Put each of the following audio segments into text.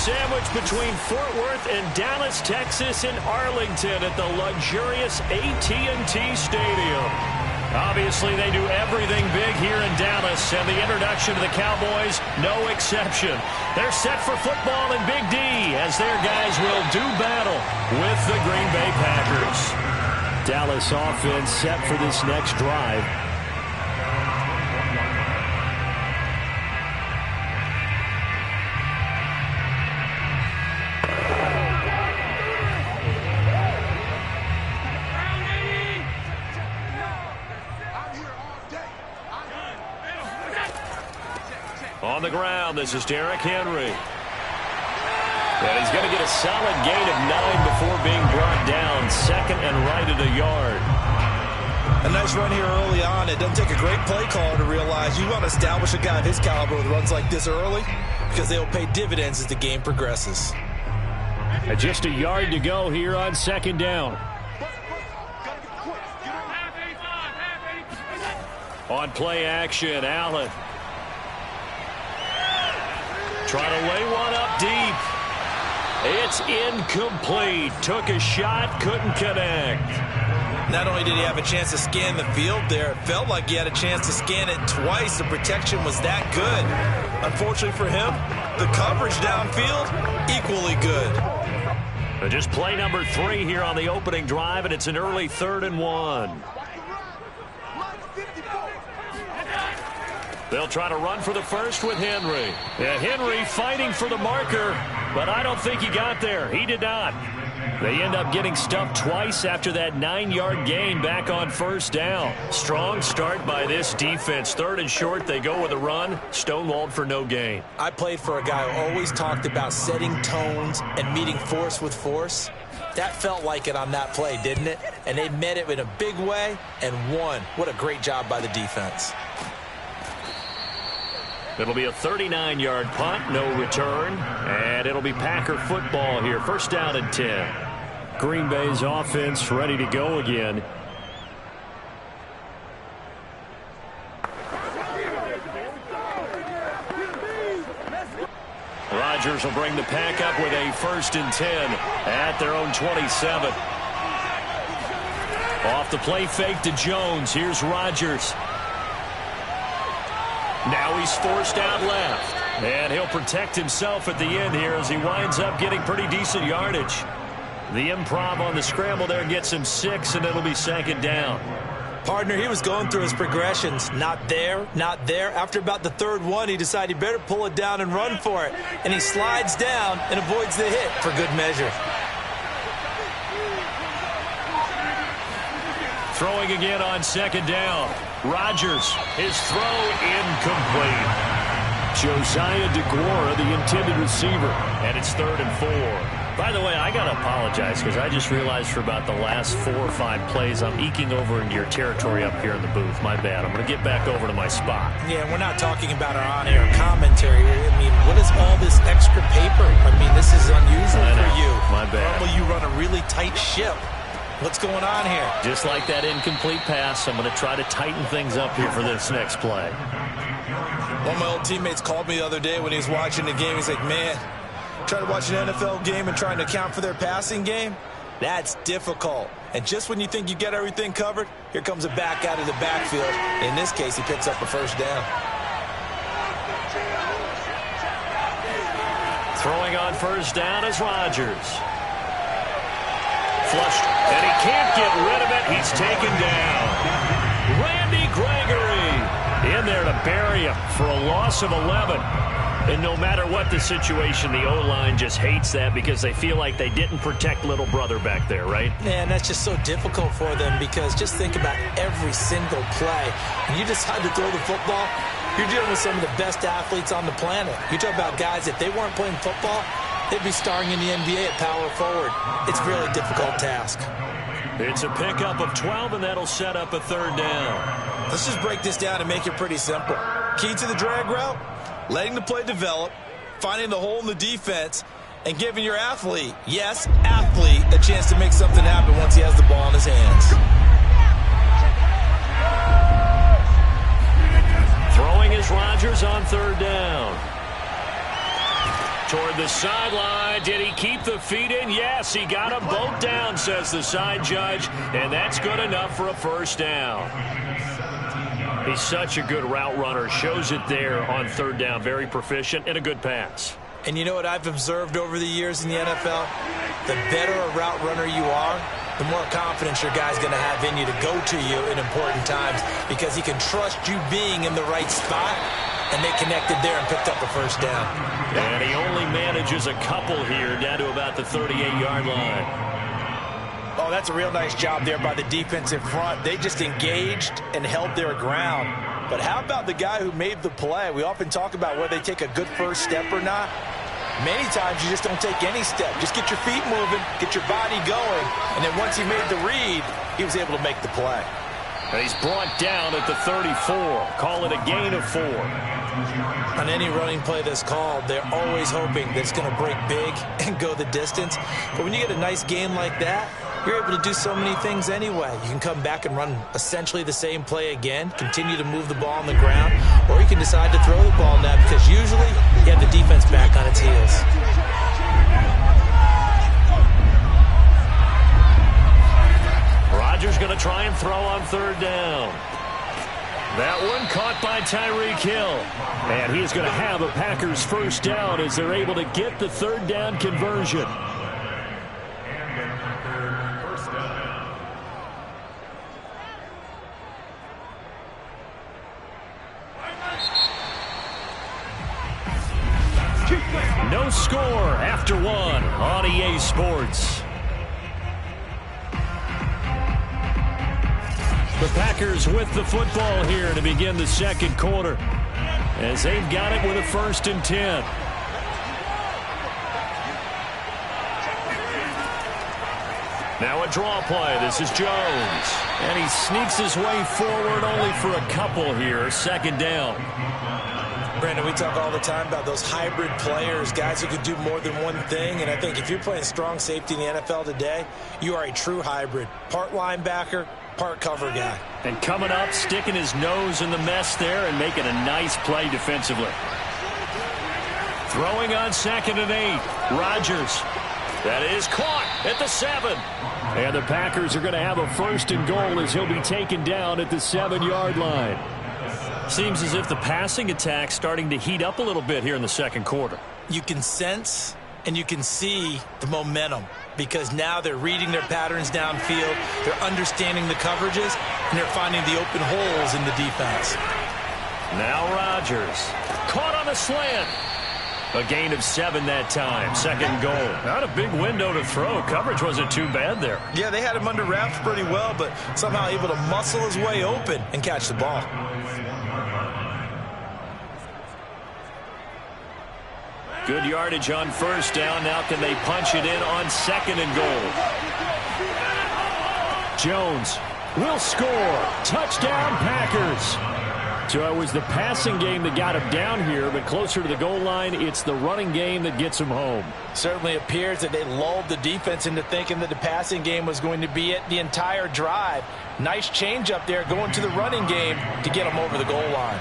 Sandwiched between Fort Worth and Dallas, Texas, and Arlington at the luxurious AT&T Stadium. Obviously, they do everything big here in Dallas, and the introduction to the Cowboys, no exception. They're set for football in Big D as their guys will do battle with the Green Bay Packers. Dallas offense set for this next drive. On the ground, this is Derrick Henry. And he's going to get a solid gain of 9 before being brought down. Second and right at a yard. A nice run here early on. It doesn't take a great play caller to realize you want to establish a guy of his caliber with runs like this early because they will pay dividends as the game progresses. And just a yard to go here on second down. On play action, Allen. Trying to lay one up deep. It's incomplete. Took a shot, couldn't connect. Not only did he have a chance to scan the field there, it felt like he had a chance to scan it twice. The protection was that good. Unfortunately for him, the coverage downfield, equally good. Just play number 3 here on the opening drive, and it's an early 3rd and 1. They'll try to run for the first with Henry. Yeah, Henry fighting for the marker, but I don't think he got there. He did not. They end up getting stuffed twice after that 9-yard gain back on first down. Strong start by this defense. 3rd and short, they go with a run. Stonewalled for no gain. I played for a guy who always talked about setting tones and meeting force with force. That felt like it on that play, didn't it? And they met it in a big way and won. What a great job by the defense. It'll be a 39-yard punt, no return, and it'll be Packer football here. First down and 10. Green Bay's offense ready to go again. Rodgers will bring the pack up with a 1st and 10 at their own 27. Off the play fake to Jones. Here's Rodgers. Now he's forced out left. And he'll protect himself at the end here as he winds up getting pretty decent yardage. The improv on the scramble there gets him 6, and it'll be 2nd down. Partner, he was going through his progressions. Not there, not there. After about the 3rd one, he decided he better pull it down and run for it. And he slides down and avoids the hit for good measure. Throwing again on 2nd down. Rodgers, his throw incomplete. Josiah DeGuara, the intended receiver, and it's 3rd and 4. By the way, I got to apologize because I just realized for about the last 4 or 5 plays I'm eking over into your territory up here in the booth. My bad. I'm going to get back over to my spot. Yeah, we're not talking about our on-air commentary. I mean, what is all this extra paper? I mean, this is unusual for you. My bad. Normally you run a really tight ship. What's going on here? Just like that incomplete pass, I'm going to try to tighten things up here for this next play. One of my old teammates called me the other day when he was watching the game. He's like, man, trying to watch an NFL game and trying to account for their passing game? That's difficult. And just when you think you get everything covered, here comes a back out of the backfield. In this case, he picks up a 1st down. Throwing on 1st down is Rodgers. Flushed, and he can't get rid of it. He's taken down. Randy Gregory in there to bury him for a loss of 11. And no matter what the situation, the O-line just hates that because they feel like they didn't protect little brother back there, right? Man, that's just so difficult for them because just think about every single play. When you decide to throw the football, you're dealing with some of the best athletes on the planet. You talk about guys, if they weren't playing football, they'd be starring in the NBA at power forward. It's a really difficult task. It's a pickup of 12, and that'll set up a 3rd down. Let's just break this down and make it pretty simple. Key to the drag route, letting the play develop, finding the hole in the defense, and giving your athlete, yes, athlete, a chance to make something happen once he has the ball in his hands. Throwing is Rodgers on 3rd down. Toward the sideline. Did he keep the feet in? Yes, he got them both down, says the side judge, and that's good enough for a 1st down. He's such a good route runner. Shows it there on 3rd down. Very proficient and a good pass. And you know what I've observed over the years in the NFL? The better a route runner you are, the more confidence your guy's going to have in you to go to you in important times because he can trust you being in the right spot. And they connected there and picked up a 1st down. And he only manages a couple here down to about the 38-yard line. Oh, that's a real nice job there by the defensive front. They just engaged and held their ground. But how about the guy who made the play? We often talk about whether they take a good first step or not. Many times you just don't take any step. Just get your feet moving, get your body going. And then once he made the read, he was able to make the play. And he's brought down at the 34. Call it a gain of 4. On any running play that's called, they're always hoping that it's going to break big and go the distance. But when you get a nice game like that, you're able to do so many things anyway. You can come back and run essentially the same play again, continue to move the ball on the ground, or you can decide to throw the ball now because usually you have the defense back on its heels. Rodgers going to try and throw on 3rd down. That one caught by Tyreek Hill. And he's going to have a Packers 1st down as they're able to get the 3rd down conversion. No score after one on EA Sports. The Packers with the football here to begin the second quarter, as they've got it with a 1st and 10. Now a draw play. This is Jones. And he sneaks his way forward only for a couple here. 2nd down. Brandon, we talk all the time about those hybrid players, guys who could do more than one thing. And I think if you're playing strong safety in the NFL today, you are a true hybrid. Part linebacker, part cover guy. And coming up, sticking his nose in the mess there and making a nice play defensively. Throwing on 2nd and 8. Rodgers. That is caught at the 7. And the Packers are going to have a 1st and goal as he'll be taken down at the 7-yard line. Seems as if the passing attack's starting to heat up a little bit here in the second quarter. You can sense and you can see the momentum because now they're reading their patterns downfield, they're understanding the coverages, and they're finding the open holes in the defense. Now Rodgers. Caught on a slant. A gain of 7 that time. 2nd goal. Not a big window to throw. Coverage wasn't too bad there. Yeah, they had him under wraps pretty well, but somehow able to muscle his way open and catch the ball. Good yardage on 1st down. Now can they punch it in on 2nd and goal? Jones will score. Touchdown, Packers. So it was the passing game that got him down here, but closer to the goal line, it's the running game that gets him home. Certainly appears that they lulled the defense into thinking that the passing game was going to be it the entire drive. Nice change up there going to the running game to get them over the goal line.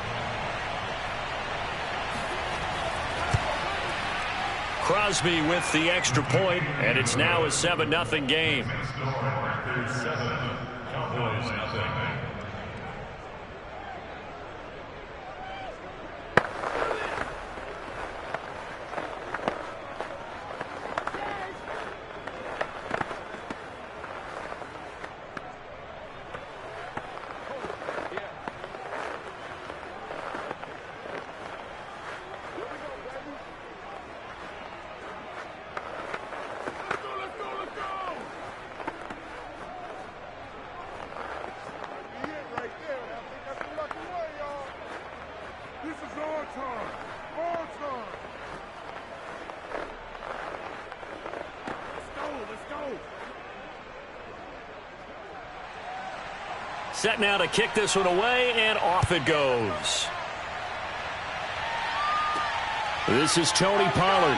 Crosby with the extra point, and it's now a 7-0 game. Set now to kick this one away, and off it goes. This is Tony Pollard.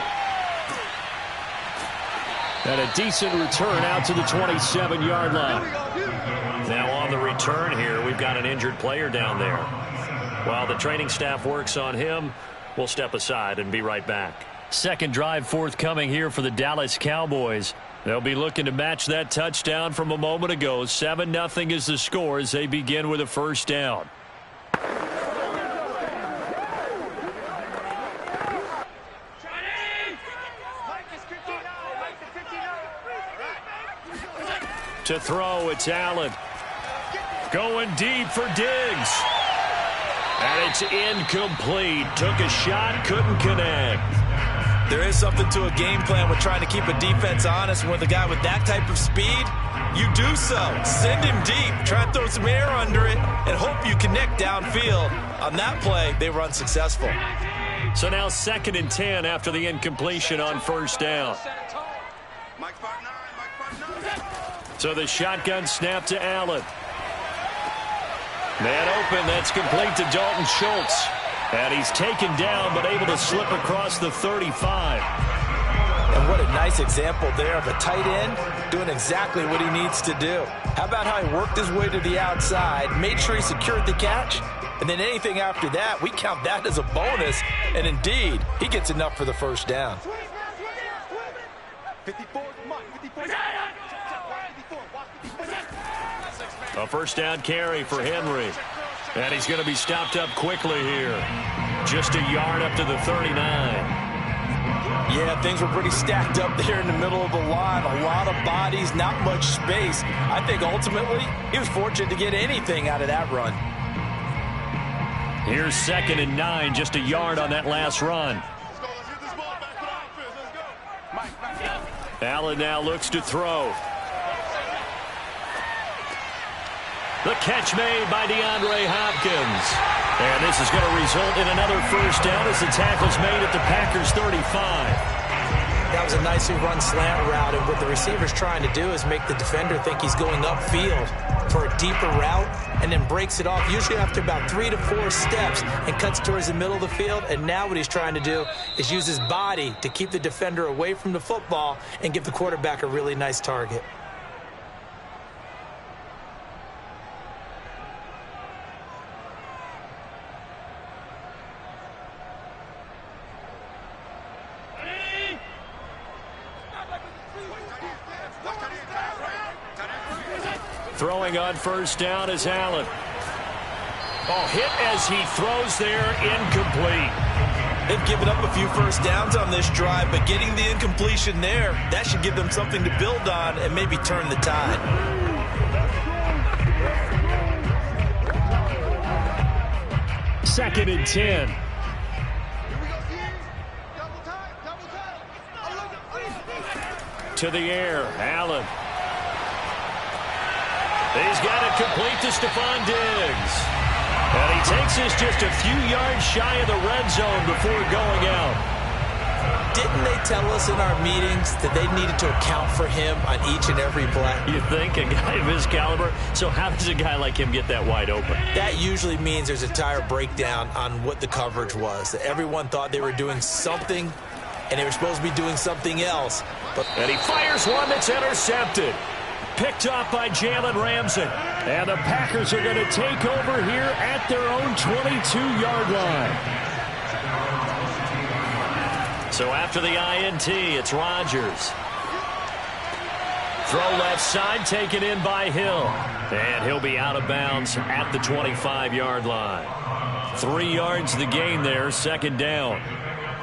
And a decent return out to the 27-yard line. Now on the return here, we've got an injured player down there. While the training staff works on him, we'll step aside and be right back. Second drive forthcoming here for the Dallas Cowboys. They'll be looking to match that touchdown from a moment ago. 7-0 is the score as they begin with a 1st down. To throw, it's Allen. Going deep for Diggs. And it's incomplete. Took a shot, couldn't connect. There is something to a game plan with trying to keep a defense honest. With a guy with that type of speed, you do so. Send him deep. Try and throw some air under it and hope you connect downfield. On that play, they were unsuccessful. So now 2nd and 10 after the incompletion on 1st down. So the shotgun snap to Allen. Man open, that's complete to Dalton Schultz. And he's taken down, but able to slip across the 35. And what a nice example there of a tight end doing exactly what he needs to do. How about how he worked his way to the outside, made sure he secured the catch, and then anything after that, we count that as a bonus. And indeed, he gets enough for the 1st down. A 1st down carry for Henry. And he's going to be stopped up quickly here. Just a yard up to the 39. Yeah, things were pretty stacked up there in the middle of the line. A lot of bodies, not much space. I think ultimately he was fortunate to get anything out of that run. Here's 2nd and 9, just a yard on that last run. Allen now looks to throw. The catch made by DeAndre Hopkins. And this is going to result in another first down as the tackle's made at the Packers' 35. That was a nicely run slant route, and what the receiver's trying to do is make the defender think he's going upfield for a deeper route and then breaks it off, usually after about 3 to 4 steps, and cuts towards the middle of the field. And now what he's trying to do is use his body to keep the defender away from the football and give the quarterback a really nice target. Throwing on first down is Allen. Oh, hit as he throws there, incomplete. They've given up a few first downs on this drive, but getting the incompletion there, that should give them something to build on and maybe turn the tide. Second and 10. To the air, Allen. He's got it complete to Stephon Diggs. And he takes us just a few yards shy of the red zone before going out. Didn't they tell us in our meetings that they needed to account for him on each and every play? You think, a guy of his caliber? So how does a guy like him get that wide open? That usually means there's a tire breakdown on what the coverage was. That everyone thought they were doing something, and they were supposed to be doing something else. And he fires one that's intercepted. Picked off by Jalen Ramsey. And the Packers are going to take over here at their own 22-yard line. So after the INT, it's Rodgers. Throw left side, taken in by Hill. And he'll be out of bounds at the 25-yard line. 3 yards the gain there, second down.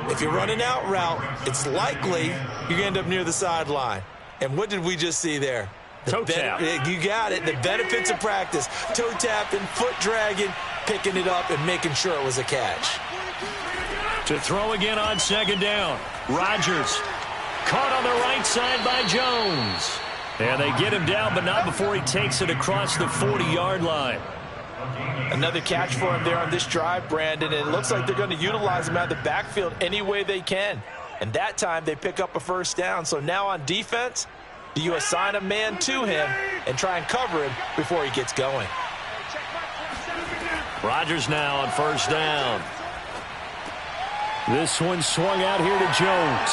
If you run an out route, it's likely you're going to end up near the sideline. And what did we just see there? Toe tap. You got it. The benefits of practice. Toe tapping, foot dragging, picking it up, and making sure it was a catch. To throw again on second down. Rodgers caught on the right side by Jones. And they get him down, but not before he takes it across the 40-yard line. Another catch for him there on this drive, Brandon. And it looks like they're going to utilize him out of the backfield any way they can. And that time they pick up a first down. So now on defense, do you assign a man to him and try and cover him before he gets going? Rodgers now on first down. This one swung out here to Jones.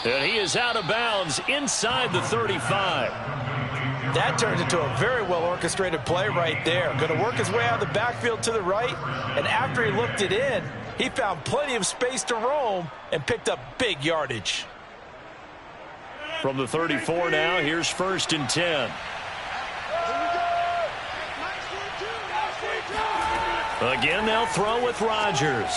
And he is out of bounds inside the 35. That turns into a very well-orchestrated play right there. Going to work his way out of the backfield to the right. And after he looked it in, he found plenty of space to roam and picked up big yardage. From the 34 now, here's first and 10. Again, they'll throw with Rodgers.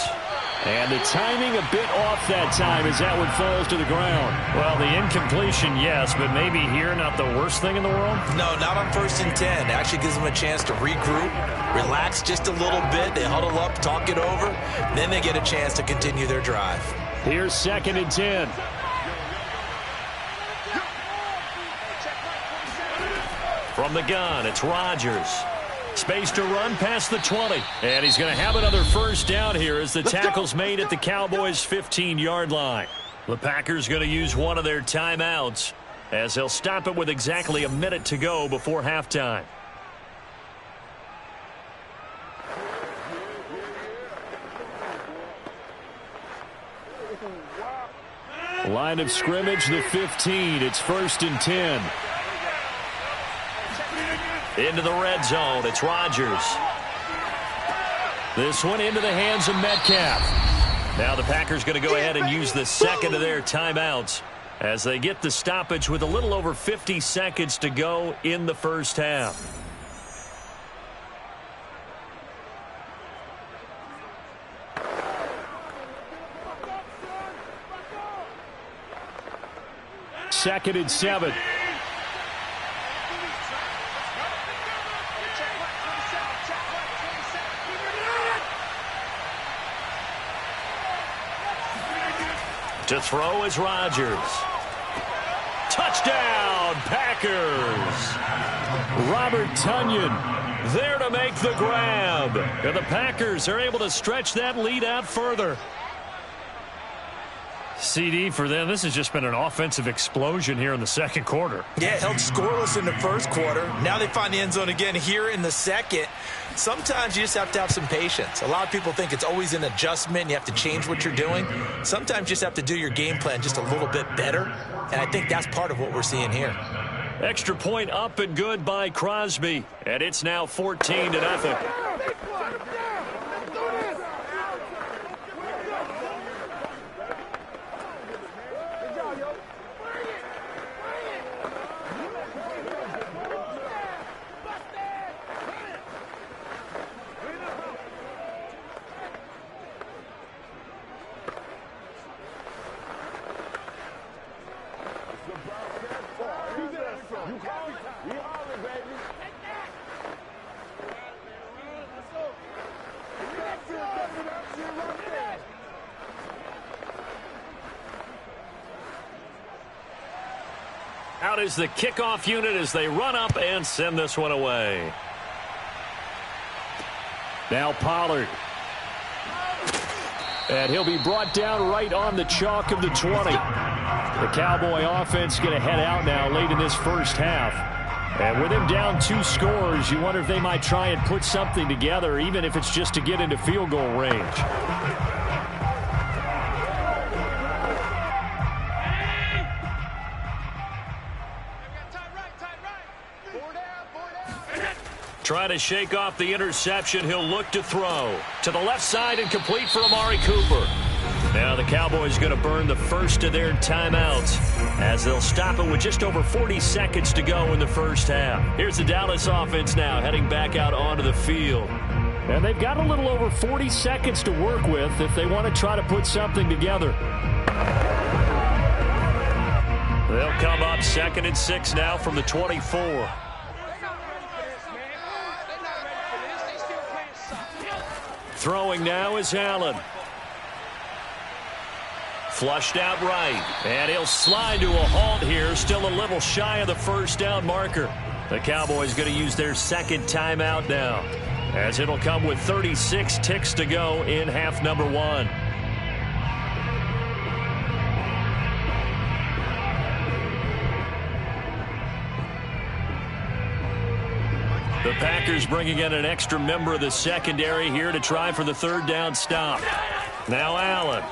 And the timing a bit off that time as that one falls to the ground. Well, the incompletion, yes, but maybe here not the worst thing in the world? No, not on first and 10. It actually gives them a chance to regroup, relax just a little bit. They huddle up, talk it over. Then they get a chance to continue their drive. Here's second and 10. From the gun, it's Rodgers. Space to run past the 20. And he's going to have another first down here as the tackle's made at the Cowboys' 15-yard line. The Packers going to use one of their timeouts as they'll stop it with exactly a minute to go before halftime. Line of scrimmage, the 15. It's first and 10. Into the red zone, it's Rodgers. This one into the hands of Metcalf. Now the Packers going to go ahead and use the second of their timeouts as they get the stoppage with a little over 50 seconds to go in the first half. Second and 7. To throw is Rodgers. Touchdown, Packers. Robert Tonyan there to make the grab. And the Packers are able to stretch that lead out further. CD for them, this has just been an offensive explosion here in the second quarter. Yeah, held scoreless in the first quarter. Now they find the end zone again here in the second. Sometimes you just have to have some patience. A lot of people think it's always an adjustment. You have to change what you're doing. Sometimes you just have to do your game plan just a little bit better. And I think that's part of what we're seeing here. Extra point up and good by Crosby. And it's now 14-0. Out is the kickoff unit as they run up and send this one away. Now Pollard. And he'll be brought down right on the chalk of the 20. The Cowboy offense going to head out now late in this first half. And with him down 2 scores, you wonder if they might try and put something together, even if it's just to get into field goal range. Trying to shake off the interception. He'll look to throw. To the left side and complete for Amari Cooper. Now the Cowboys going to burn the first of their timeouts as they'll stop it with just over 40 seconds to go in the first half. Here's the Dallas offense now heading back out onto the field. And they've got a little over 40 seconds to work with if they want to try to put something together. They'll come up 2nd and 6 now from the 24. Throwing now is Allen. Flushed out right. And he'll slide to a halt here. Still a little shy of the first down marker. The Cowboys going to use their second timeout now, as it'll come with 36 ticks to go in half number 1. The Packers bringing in an extra member of the secondary here to try for the third down stop. Now Allen.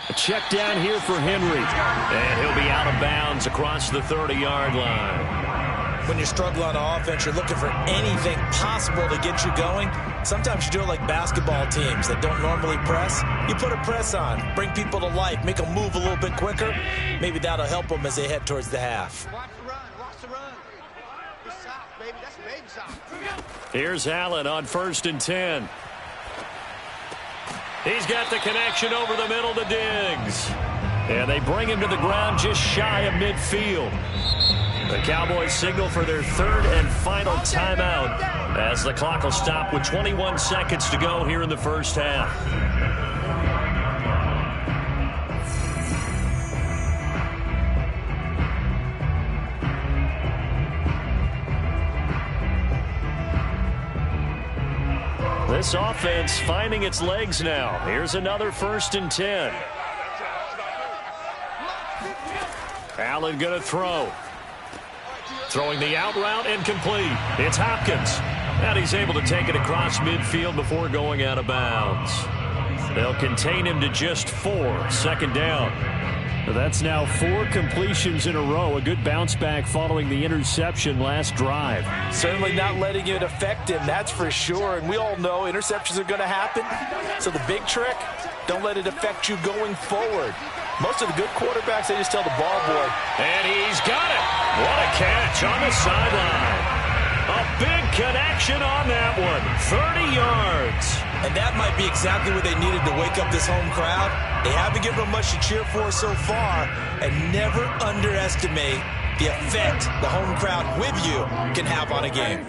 A check down here for Henry. And he'll be out of bounds across the 30-yard line. When you struggle on offense, you're looking for anything possible to get you going. Sometimes you do it like basketball teams that don't normally press. You put a press on, bring people to life, make them move a little bit quicker. Maybe that'll help them as they head towards the half. Here's Allen on 1st and 10. He's got the connection over the middle to Diggs. And they bring him to the ground just shy of midfield. The Cowboys signal for their third and final timeout as the clock will stop with 21 seconds to go here in the first half. This offense finding its legs now. Here's another 1st and 10. Allen going to throw. Throwing the out route and complete. It's Hopkins. And he's able to take it across midfield before going out of bounds. They'll contain him to just 4. 2nd down. That's now 4 completions in a row. A good bounce back following the interception last drive. Certainly not letting it affect him, that's for sure. And we all know interceptions are going to happen. So the big trick, don't let it affect you going forward. Most of the good quarterbacks, they just tell the ball boy. And he's got it. What a catch on the sideline. A big connection on that one. 30 yards. And that might be exactly what they needed to wake up this home crowd. They haven't given them much to cheer for so far. And never underestimate the effect the home crowd with you can have on a game.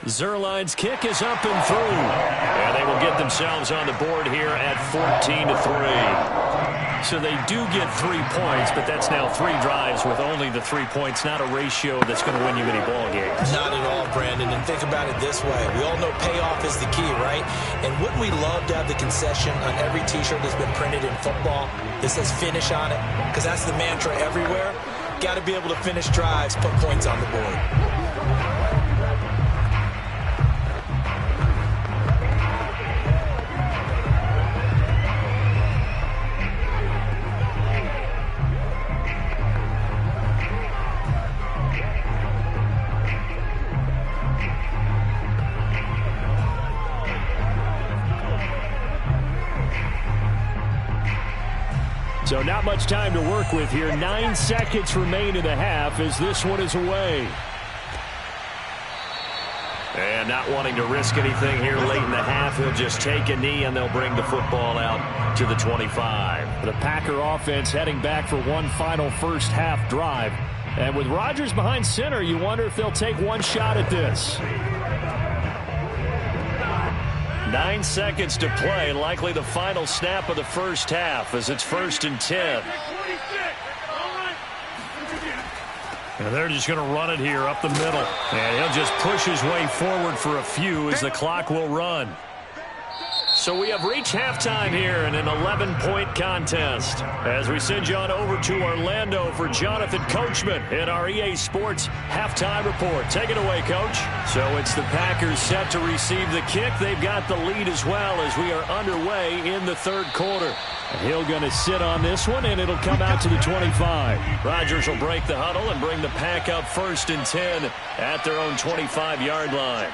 Zerline's kick is up and through. And they will get themselves on the board here at 14-3. So they do get 3 points, but that's now 3 drives with only the 3 points, not a ratio that's going to win you many ball games. Not at all, Brandon. And think about it this way. We all know payoff is the key, right? And wouldn't we love to have the concession on every T-shirt that's been printed in football that says finish on it? Because that's the mantra everywhere. Got to be able to finish drives, put points on the board. So not much time to work with here. 9 seconds remain in the half as this one is away. And not wanting to risk anything here late in the half, he'll just take a knee and they'll bring the football out to the 25. The Packer offense heading back for one final first half drive. And with Rodgers behind center, you wonder if they'll take one shot at this. 9 seconds to play, likely the final snap of the first half as it's 1st and 10. And they're just going to run it here up the middle. And he'll just push his way forward for a few as the clock will run. So we have reached halftime here in an 11-point contest. As we send you on over to Orlando for Jonathan Coachman in our EA Sports halftime report. Take it away, Coach. So it's the Packers set to receive the kick. They've got the lead as well as we are underway in the third quarter. And Hill going to sit on this one, and it'll come out to the 25. Rodgers will break the huddle and bring the Pack up 1st and 10 at their own 25-yard line.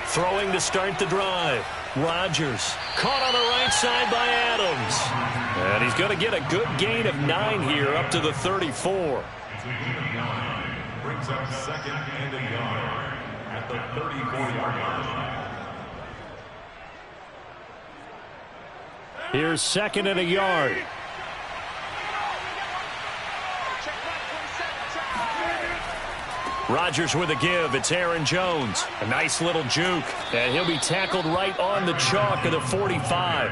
Throwing to start the drive. Rodgers caught on the right side by Adams. And he's going to get a good gain of 9 here up to the 34. Brings up 2nd and a yard at the 34-yard line. Here's 2nd and a yard. Rodgers with a give. It's Aaron Jones. A nice little juke. And he'll be tackled right on the chalk of the 45.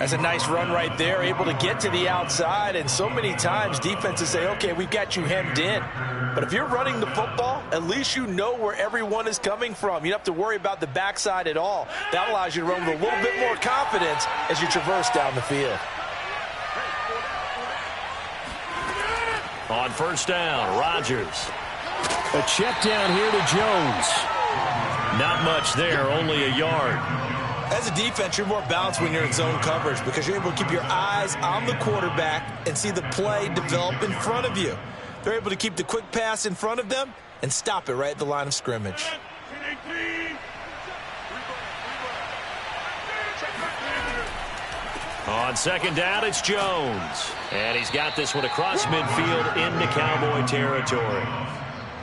That's a nice run right there, able to get to the outside. And so many times defenses say, okay, we've got you hemmed in. But if you're running the football, at least you know where everyone is coming from. You don't have to worry about the backside at all. That allows you to run with a little bit more confidence as you traverse down the field. On 1st down, Rodgers. A check down here to Jones. Not much there, only a yard. As a defense, you're more balanced when you're in zone coverage because you're able to keep your eyes on the quarterback and see the play develop in front of you. They're able to keep the quick pass in front of them and stop it right at the line of scrimmage. On 2nd down, it's Jones. And he's got this one across midfield into Cowboy territory.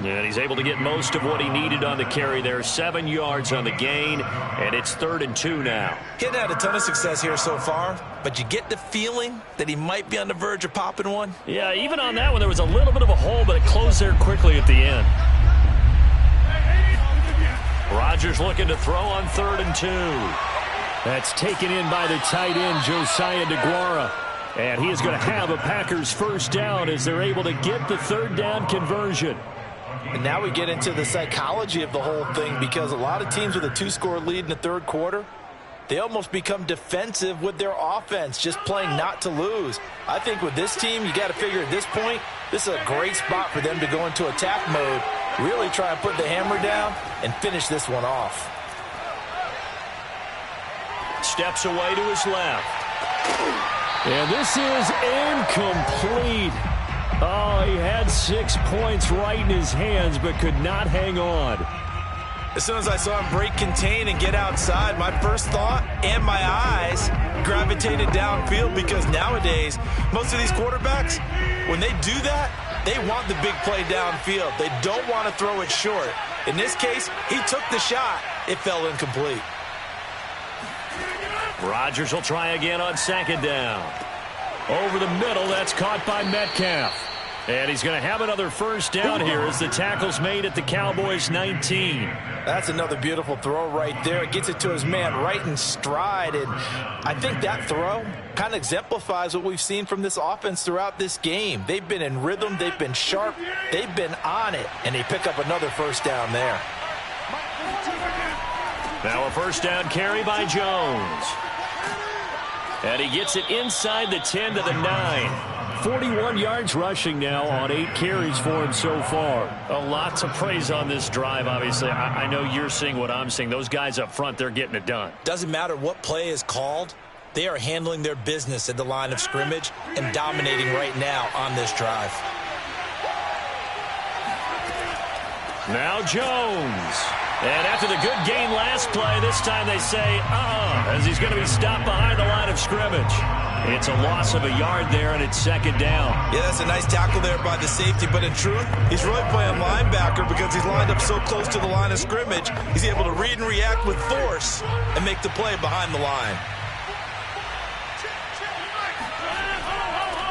And he's able to get most of what he needed on the carry there. 7 yards on the gain, and it's 3rd and 2 now. He hadn't had a ton of success here so far, but you get the feeling that he might be on the verge of popping one. Yeah, even on that one, there was a little bit of a hole, but it closed there quickly at the end. Rodgers looking to throw on 3rd and 2. That's taken in by the tight end, Josiah DeGuara. And he is going to have a Packers 1st down as they're able to get the 3rd down conversion. And now we get into the psychology of the whole thing because a lot of teams with a 2-score lead in the third quarter, they almost become defensive with their offense, just playing not to lose. I think with this team, you got to figure at this point, this is a great spot for them to go into attack mode, really try and put the hammer down and finish this one off. Steps away to his left. And this is incomplete. Oh, he had 6 points right in his hands, but could not hang on. As soon as I saw him break contain and get outside, my first thought and my eyes gravitated downfield because nowadays, most of these quarterbacks, when they do that, they want the big play downfield. They don't want to throw it short. In this case, he took the shot. It fell incomplete. Rodgers will try again on 2nd down. Over the middle, that's caught by Metcalf. And he's going to have another first down here as the tackle's made at the Cowboys' 19. That's another beautiful throw right there. It gets it to his man right in stride. And I think that throw kind of exemplifies what we've seen from this offense throughout this game. They've been in rhythm. They've been sharp. They've been on it. And they pick up another first down there. Now a first down carry by Jones. And he gets it inside the 10 to the 9. 41 yards rushing now on 8 carries for him so far. A lot to praise on this drive, obviously. I know you're seeing what I'm seeing. Those guys up front, they're getting it done. Doesn't matter what play is called. They are handling their business at the line of scrimmage and dominating right now on this drive. Now Jones. And after the good game last play, this time they say, as he's going to be stopped behind the line of scrimmage. It's a loss of a yard there, and it's second down. Yeah, that's a nice tackle there by the safety, but in truth, he's really playing linebacker because he's lined up so close to the line of scrimmage. He's able to read and react with force and make the play behind the line.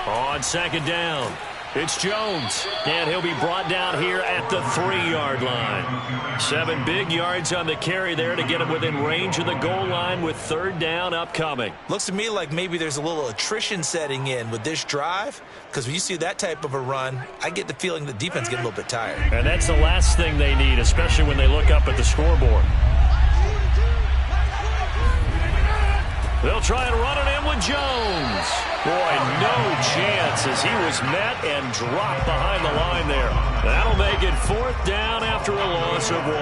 On second down, it's Jones, and he'll be brought down here at the 3-yard line. 7 big yards on the carry there to get him within range of the goal line with third down upcoming. Looks to me like maybe there's a little attrition setting in with this drive, because when you see that type of a run, I get the feeling the defense gets a little bit tired. And that's the last thing they need, especially when they look up at the scoreboard. They'll try and run it in with Jones. Boy, no chance as he was met and dropped behind the line there. That'll make it fourth down after a loss of 1.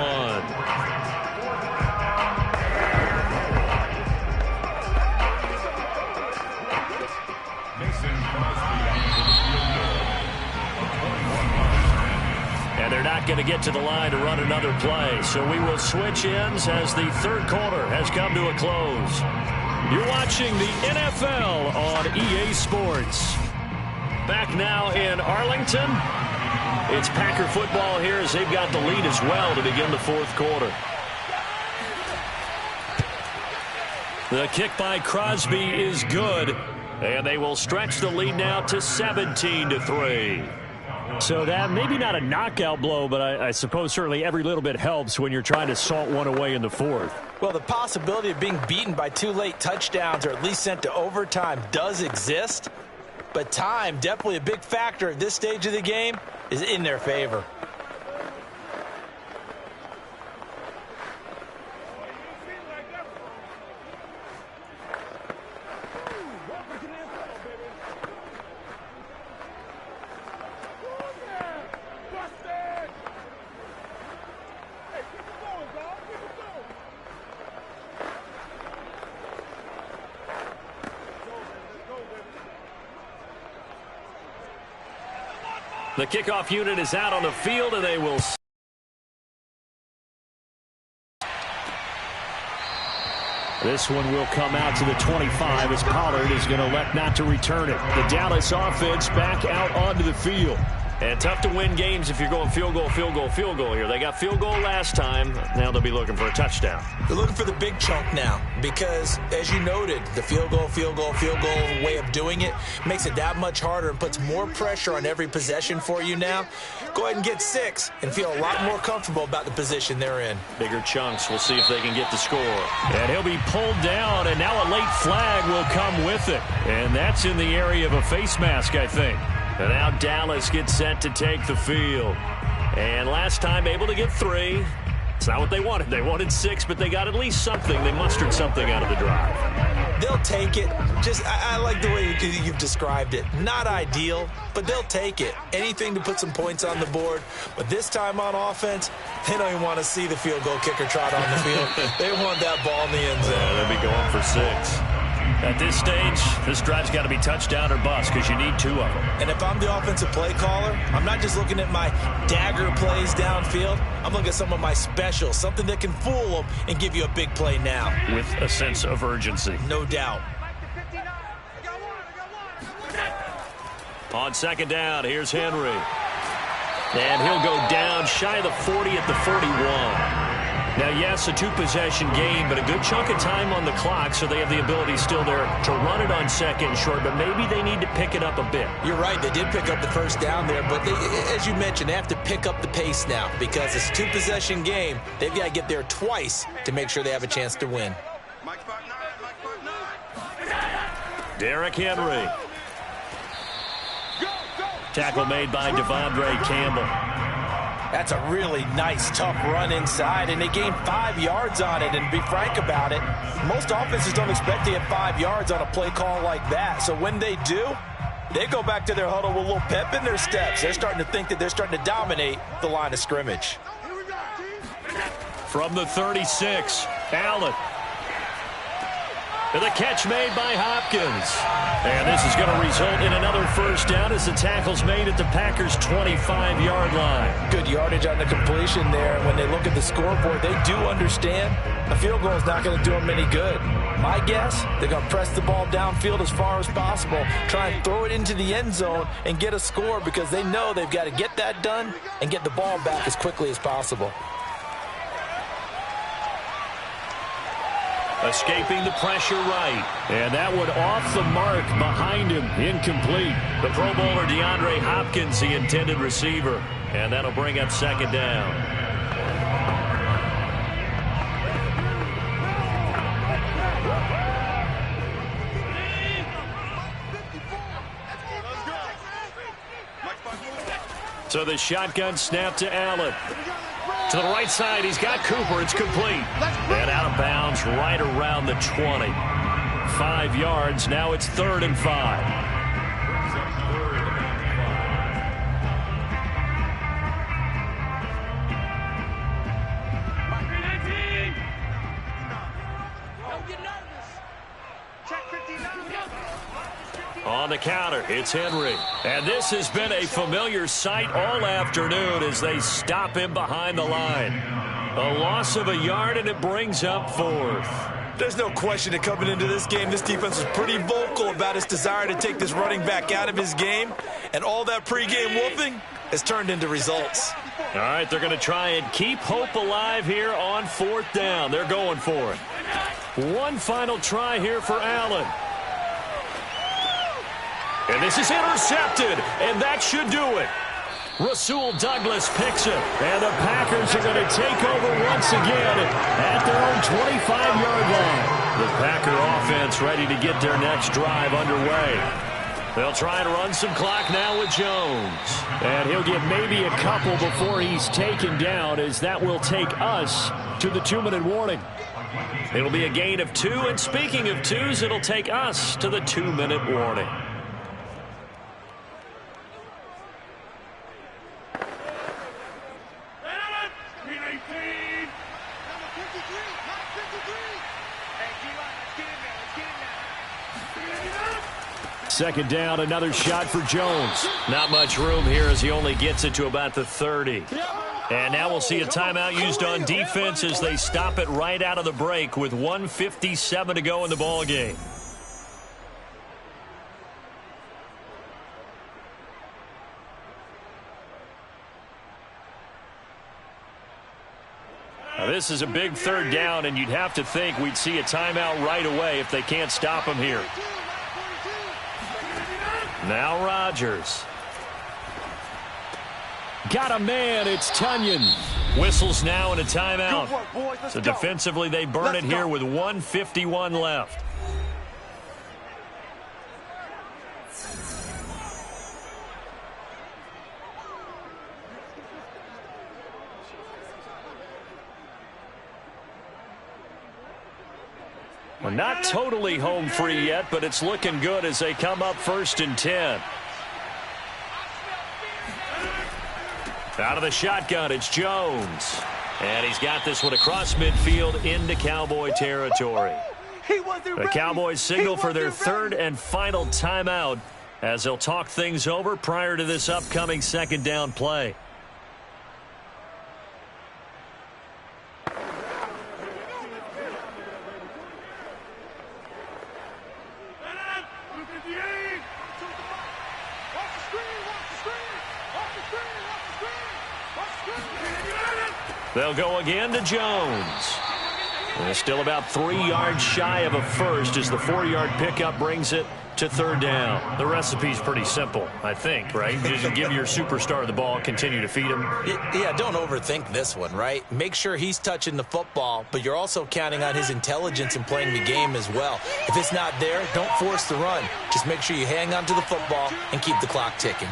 And they're not going to get to the line to run another play. So we will switch ends as the third quarter has come to a close. You're watching the NFL on EA Sports. Back now in Arlington. It's Packer football here as they've got the lead as well to begin the fourth quarter. The kick by Crosby is good. And they will stretch the lead now to 17-3. So that maybe not a knockout blow, but I suppose certainly every little bit helps when you're trying to salt one away in the fourth. Well, the possibility of being beaten by 2 late touchdowns or at least sent to overtime does exist. But time, definitely a big factor at this stage of the game, is in their favor. The kickoff unit is out on the field, and they will. This one will come out to the 25 as Pollard is going to elect not to return it. The Dallas offense back out onto the field. And tough to win games if you're going field goal, field goal, field goal here. They got field goal last time. Now they'll be looking for a touchdown. They're looking for the big chunk now because, as you noted, the field goal, field goal, field goal way of doing it makes it that much harder and puts more pressure on every possession for you now. Go ahead and get 6 and feel a lot more comfortable about the position they're in. Bigger chunks. We'll see if they can get the score. And he'll be pulled down, and now a late flag will come with it. And that's in the area of a face mask, I think. And now Dallas gets set to take the field. And last time able to get 3. It's not what they wanted. They wanted 6, but they got at least something. They mustered something out of the drive. They'll take it. I like the way you've described it. Not ideal, but they'll take it. Anything to put some points on the board. But this time on offense, they don't even want to see the field goal kicker trot on the field. They want that ball in the end zone. Yeah, they'll be going for 6. At this stage, this drive's got to be touchdown or bust because you need 2 of them. And if I'm the offensive play caller, I'm not just looking at my dagger plays downfield. I'm looking at some of my specials, something that can fool them and give you a big play now. With a sense of urgency. No doubt. On second down, here's Henry. And he'll go down shy of the 40 at the 41. Now, yes, a two-possession game, but a good chunk of time on the clock, so they have the ability still there to run it on second and short, but maybe they need to pick it up a bit. You're right. They did pick up the first down there, but as you mentioned, they have to pick up the pace now because it's a two-possession game. They've got to get there twice to make sure they have a chance to win. Derrick Henry. Tackle made by Devondre Campbell. That's a really nice, tough run inside, and they gained 5 yards on it. And to be frank about it, most offenses don't expect to get 5 yards on a play call like that. So when they do, they go back to their huddle with a little pep in their steps. They're starting to think that they're starting to dominate the line of scrimmage. From the 36, Allen. And the catch made by Hopkins. And this is going to result in another first down as the tackle's made at the Packers' 25-yard line. Good yardage on the completion there. When they look at the scoreboard, they do understand a field goal is not going to do them any good. My guess, they're going to press the ball downfield as far as possible, try and throw it into the end zone and get a score because they know they've got to get that done and get the ball back as quickly as possible. Escaping the pressure right. And that one off the mark behind him. Incomplete. The Pro Bowler DeAndre Hopkins, the intended receiver. And that'll bring up second down. So the shotgun snap to Allen. To the right side, he's got Cooper. It's complete. And out of bounds right around the 20. 5 yards. Now it's 3rd and 5. On the counter, it's Henry. And this has been a familiar sight all afternoon as they stop him behind the line. A loss of a yard, and it brings up 4th. There's no question that coming into this game, this defense was pretty vocal about its desire to take this running back out of his game. And all that pregame whooping has turned into results. All right, they're going to try and keep hope alive here on 4th down. They're going for it. One final try here for Allen. And this is intercepted, and that should do it. Rasul Douglas picks it, and the Packers are going to take over once again at their own 25-yard line. The Packer offense ready to get their next drive underway. They'll try and run some clock now with Jones. And he'll get maybe a couple before he's taken down, as that will take us to the 2-minute warning. It'll be a gain of 2, and speaking of 2s, it'll take us to the 2-minute warning. Second down, another shot for Jones. Not much room here as he only gets it to about the 30. And now we'll see a timeout used on defense as they stop it right out of the break with 1:57 to go in the ballgame. Now this is a big 3rd down, and you'd have to think we'd see a timeout right away if they can't stop him here. Now Rodgers. Got a man, it's Tunyon. Whistles now in a timeout. So defensively they burn it here with 1:51 left. Well, not totally home free yet, but it's looking good as they come up 1st and 10. Out of the shotgun, it's Jones. And he's got this one across midfield into Cowboy territory. The Cowboys signal for their 3rd and final timeout as they'll talk things over prior to this upcoming 2nd down play. They'll go again to Jones. And it's still about 3 yards shy of a first as the 4-yard pickup brings it to third down. The recipe's pretty simple, I think, right? Just give your superstar the ball, continue to feed him. Yeah, don't overthink this one, right? Make sure he's touching the football, but you're also counting on his intelligence in playing the game as well. If it's not there, don't force the run. Just make sure you hang on to the football and keep the clock ticking.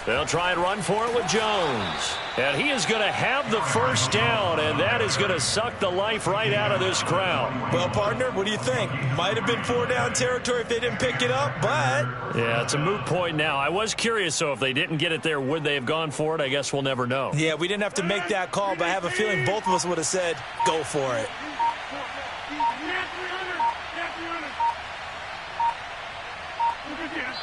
They'll try and run for it with Jones. And he is going to have the first down, and that is going to suck the life right out of this crowd. Well, partner, what do you think? Might have been 4-down territory if they didn't pick it up, but... Yeah, it's a moot point now. I was curious, so if they didn't get it there, would they have gone for it? I guess we'll never know. Yeah, we didn't have to make that call, but I have a feeling both of us would have said, go for it.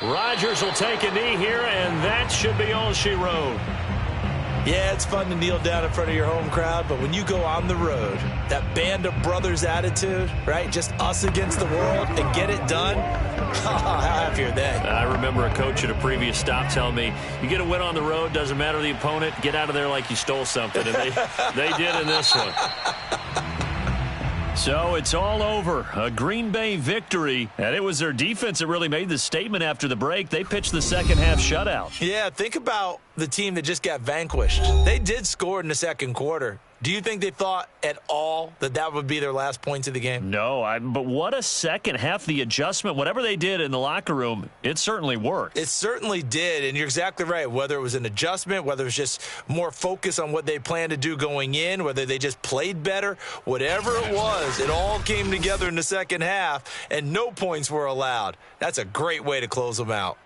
Rodgers will take a knee here, and that should be all she wrote. Yeah, it's fun to kneel down in front of your home crowd, but when you go on the road, that band of brothers attitude, right? Just us against the world and get it done. How happy are they? I remember a coach at a previous stop telling me, you get a win on the road, doesn't matter the opponent, get out of there like you stole something. And they did in this one. So it's all over. A Green Bay victory. And it was their defense that really made the statement after the break. They pitched the second half shutout. Yeah, think about the team that just got vanquished. They did score in the second quarter. Do you think they thought at all that that would be their last points of the game? No, but what a second half. The adjustment, whatever they did in the locker room, it certainly worked. It certainly did, and you're exactly right. Whether it was an adjustment, whether it was just more focus on what they planned to do going in, whether they just played better, whatever it was, it all came together in the second half, and no points were allowed. That's a great way to close them out.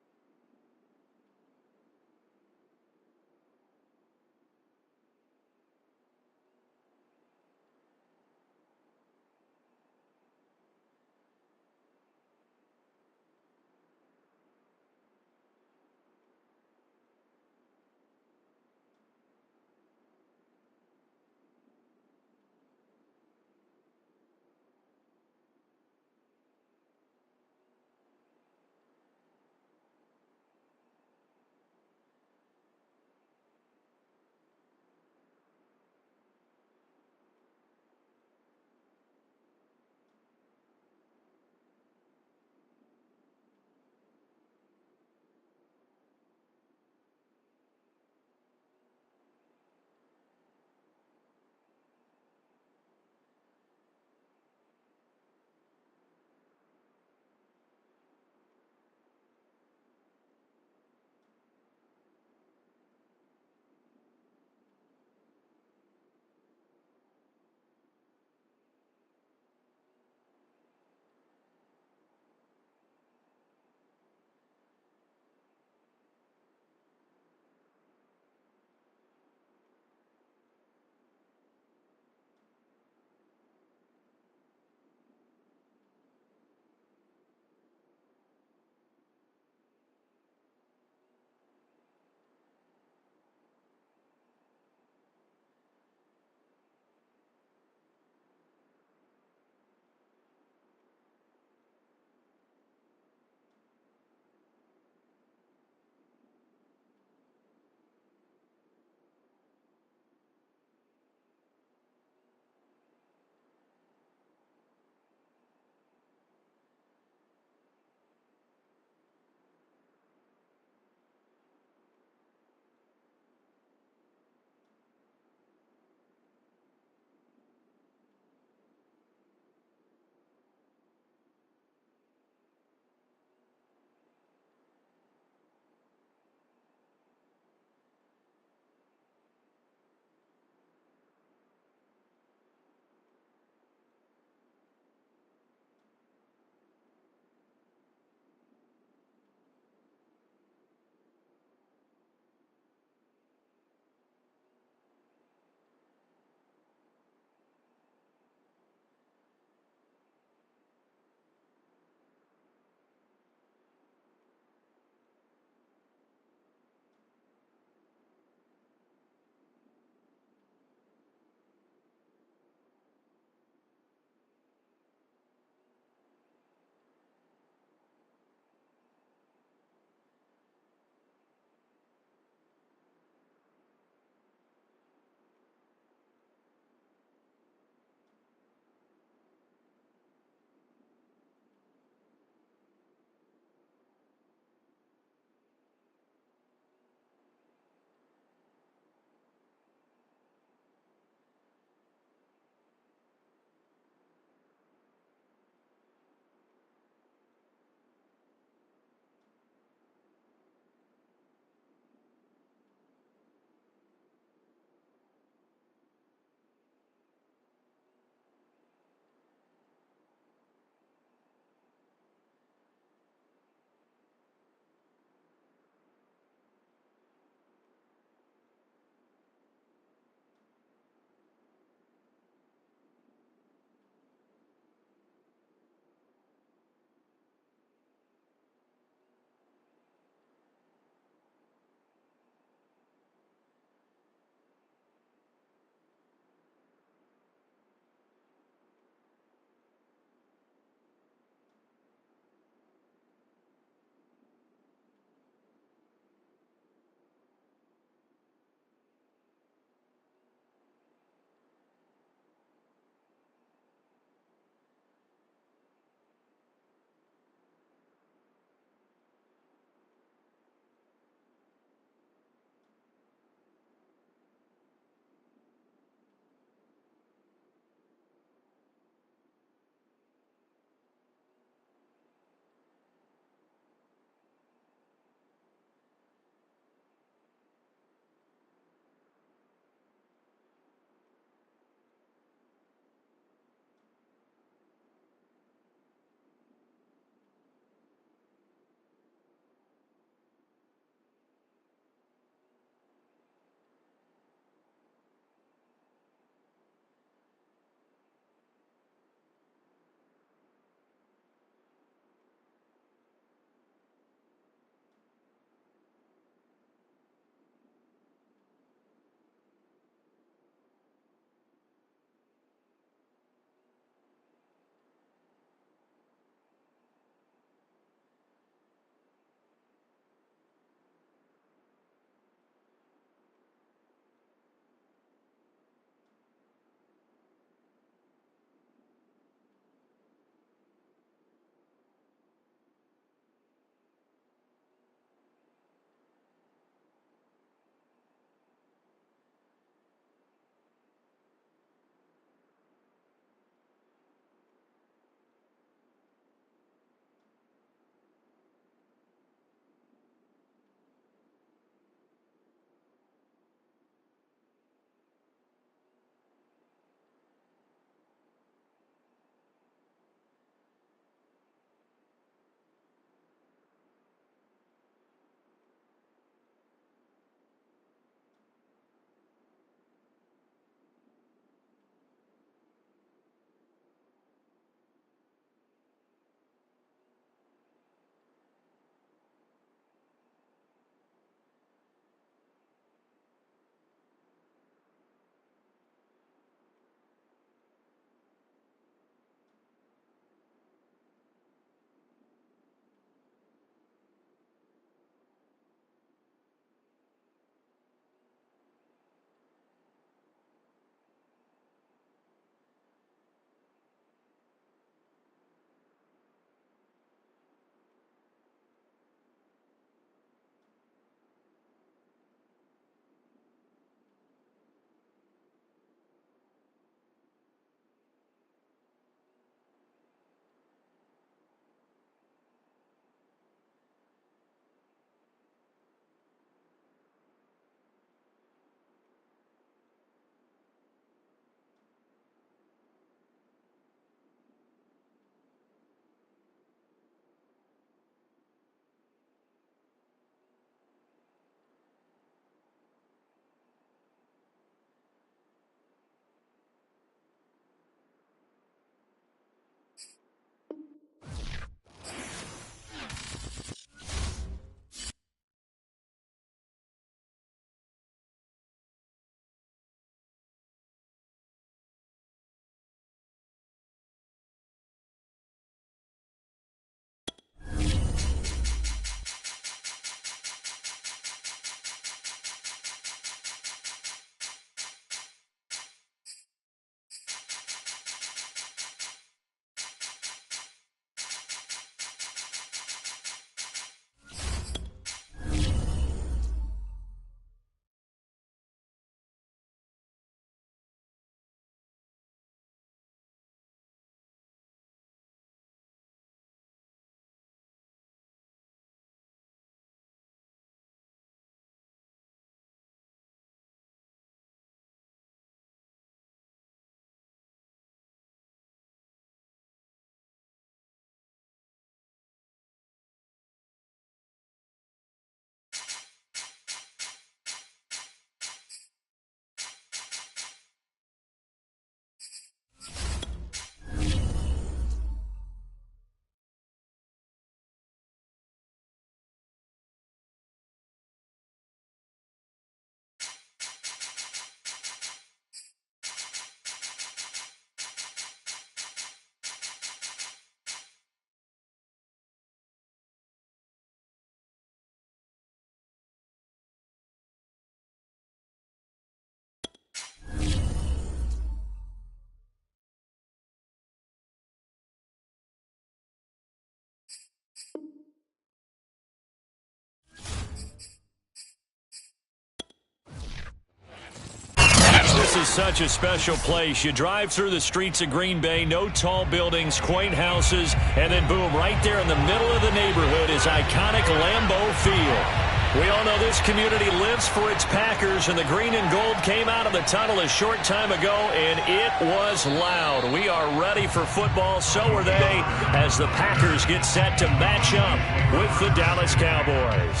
This is such a special place. You drive through the streets of Green Bay, no tall buildings, quaint houses, and then boom, right there in the middle of the neighborhood is iconic Lambeau Field. We all know this community lives for its Packers, and the green and gold came out of the tunnel a short time ago, and it was loud. We are ready for football, so are they, as the Packers get set to match up with the Dallas Cowboys.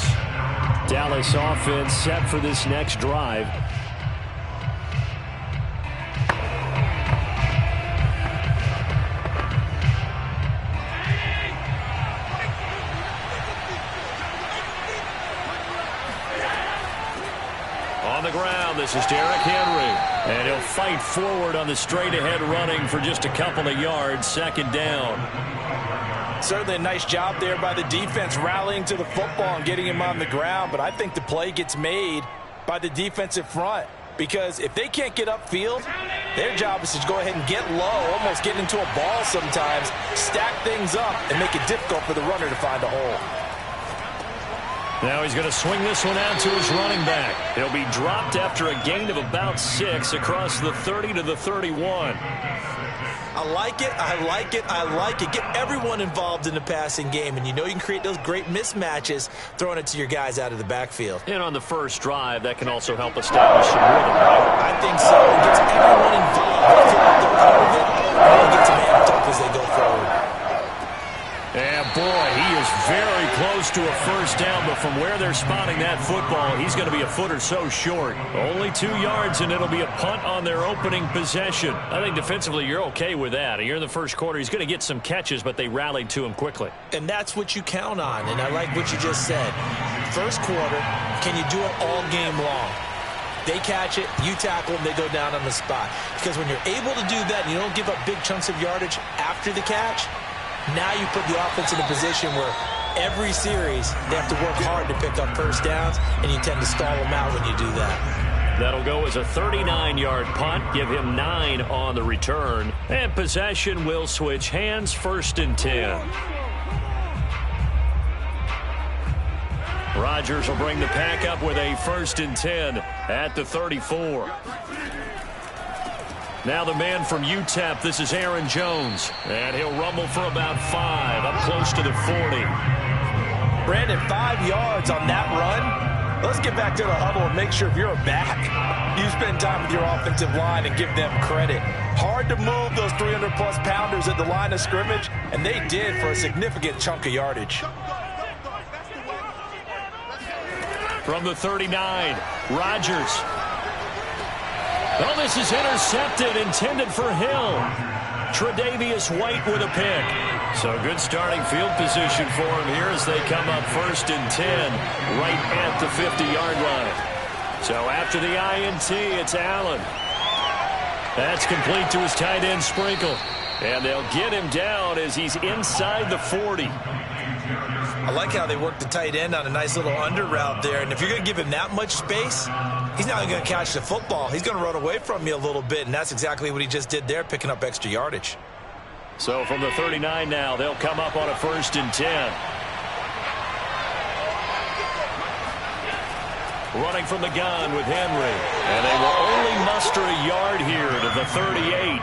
Dallas offense set for this next drive. On the ground, this is Derrick Henry. And he'll fight forward on the straight-ahead running for just a couple of yards, second down. Certainly a nice job there by the defense rallying to the football and getting him on the ground. But I think the play gets made by the defensive front. Because if they can't get upfield, their job is to go ahead and get low, almost get into a ball sometimes, stack things up, and make it difficult for the runner to find a hole. Now he's going to swing this one out to his running back. He'll be dropped after a gain of about 6 across the 30 to the 31. I like it, I like it, I like it. Get everyone involved in the passing game, and you know you can create those great mismatches throwing it to your guys out of the backfield. And on the first drive, that can also help establish some rhythm, right? I think so. It gets everyone involved. They feel like they're part of it, and it gets them amped up as they go forward. And boy, he is very close to a first down, but from where they're spotting that football, he's going to be a foot or so short. Only 2 yards, and it'll be a punt on their opening possession. I think defensively you're okay with that. Here in the first quarter, he's going to get some catches, but they rallied to him quickly. And that's what you count on, and I like what you just said. First quarter, can you do it all game long? They catch it, you tackle them, they go down on the spot. Because when you're able to do that and you don't give up big chunks of yardage after the catch, now you put the offense in a position where every series they have to work hard to pick up first downs, and you tend to stall them out when you do that. That'll go as a 39-yard punt, give him 9 on the return. And possession will switch hands, first and 10. Rodgers will bring the pack up with a first and 10 at the 34. Now the man from UTEP, this is Aaron Jones. And he'll rumble for about 5, up close to the 40. Brandon, 5 yards on that run. Let's get back to the huddle and make sure if you're a back, you spend time with your offensive line and give them credit. Hard to move those 300-plus pounders at the line of scrimmage, and they did for a significant chunk of yardage. From the 39, Rodgers. Oh, this is intercepted, intended for Hill. Tre'Davious White with a pick. So good starting field position for him here as they come up first and 10 right at the 50-yard line. So after the INT, it's Allen. That's complete to his tight end Sprinkle. And they'll get him down as he's inside the 40. I like how they work the tight end on a nice little under route there. And if you're going to give him that much space, he's not going to catch the football. He's going to run away from you a little bit, and that's exactly what he just did there, picking up extra yardage. So from the 39 now, they'll come up on a first and 10. Running from the gun with Henry. And they will only muster a yard here to the 38.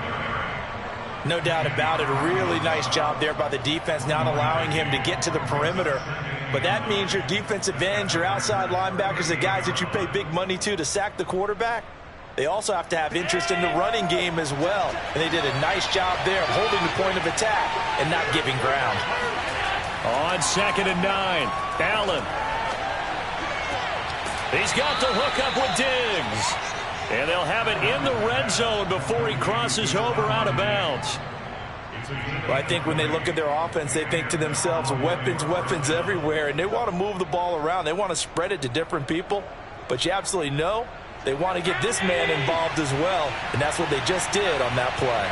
No doubt about it. A really nice job there by the defense, not allowing him to get to the perimeter. But that means your defensive ends, your outside linebackers, the guys that you pay big money to sack the quarterback, they also have to have interest in the running game as well. And they did a nice job there of holding the point of attack and not giving ground. On second and 9, Allen. He's got the hook up with Diggs. And they'll have it in the red zone before he crosses over out of bounds. Well, I think when they look at their offense, they think to themselves, weapons, weapons everywhere. And they want to move the ball around. They want to spread it to different people. But you absolutely know they want to get this man involved as well. And that's what they just did on that play.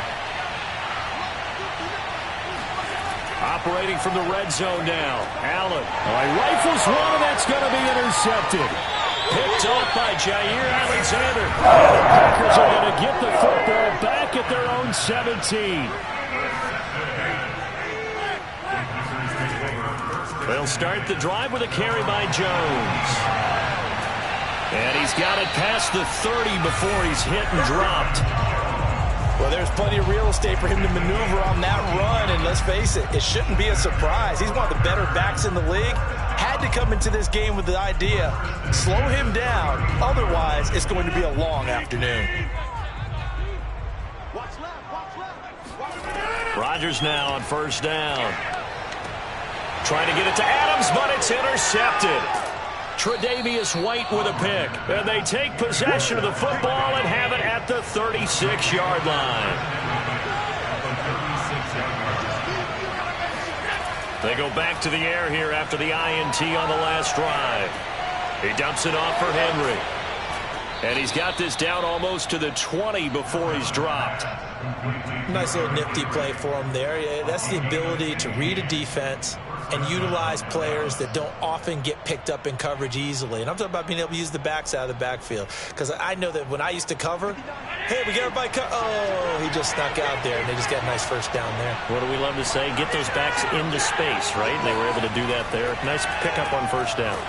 Operating from the red zone now. Allen. He rifles one, and that's going to be intercepted. Picked off by Jair Alexander. And the Packers are going to get the football back at their own 17. They'll start the drive with a carry by Jones. And he's got it past the 30 before he's hit and dropped. Well, there's plenty of real estate for him to maneuver on that run, and let's face it, it shouldn't be a surprise. He's one of the better backs in the league. Had to come into this game with the idea, slow him down, otherwise it's going to be a long afternoon. Rodgers now on first down. Trying to get it to Adams, but it's intercepted. Tre'Davious White with a pick. And they take possession of the football and have it at the 36-yard line. They go back to the air here after the INT on the last drive. He dumps it off for Henry. And he's got this down almost to the 20 before he's dropped. Nice little nifty play for him there. Yeah, that's the ability to read a defense and utilize players that don't often get picked up in coverage easily. And I'm talking about being able to use the backs out of the backfield. Because I know that when I used to cover, hey, we got everybody oh, he just snuck out there, and they just got a nice first down there. What do we love to say? Get those backs into space, right? And they were able to do that there. Nice pickup on first down.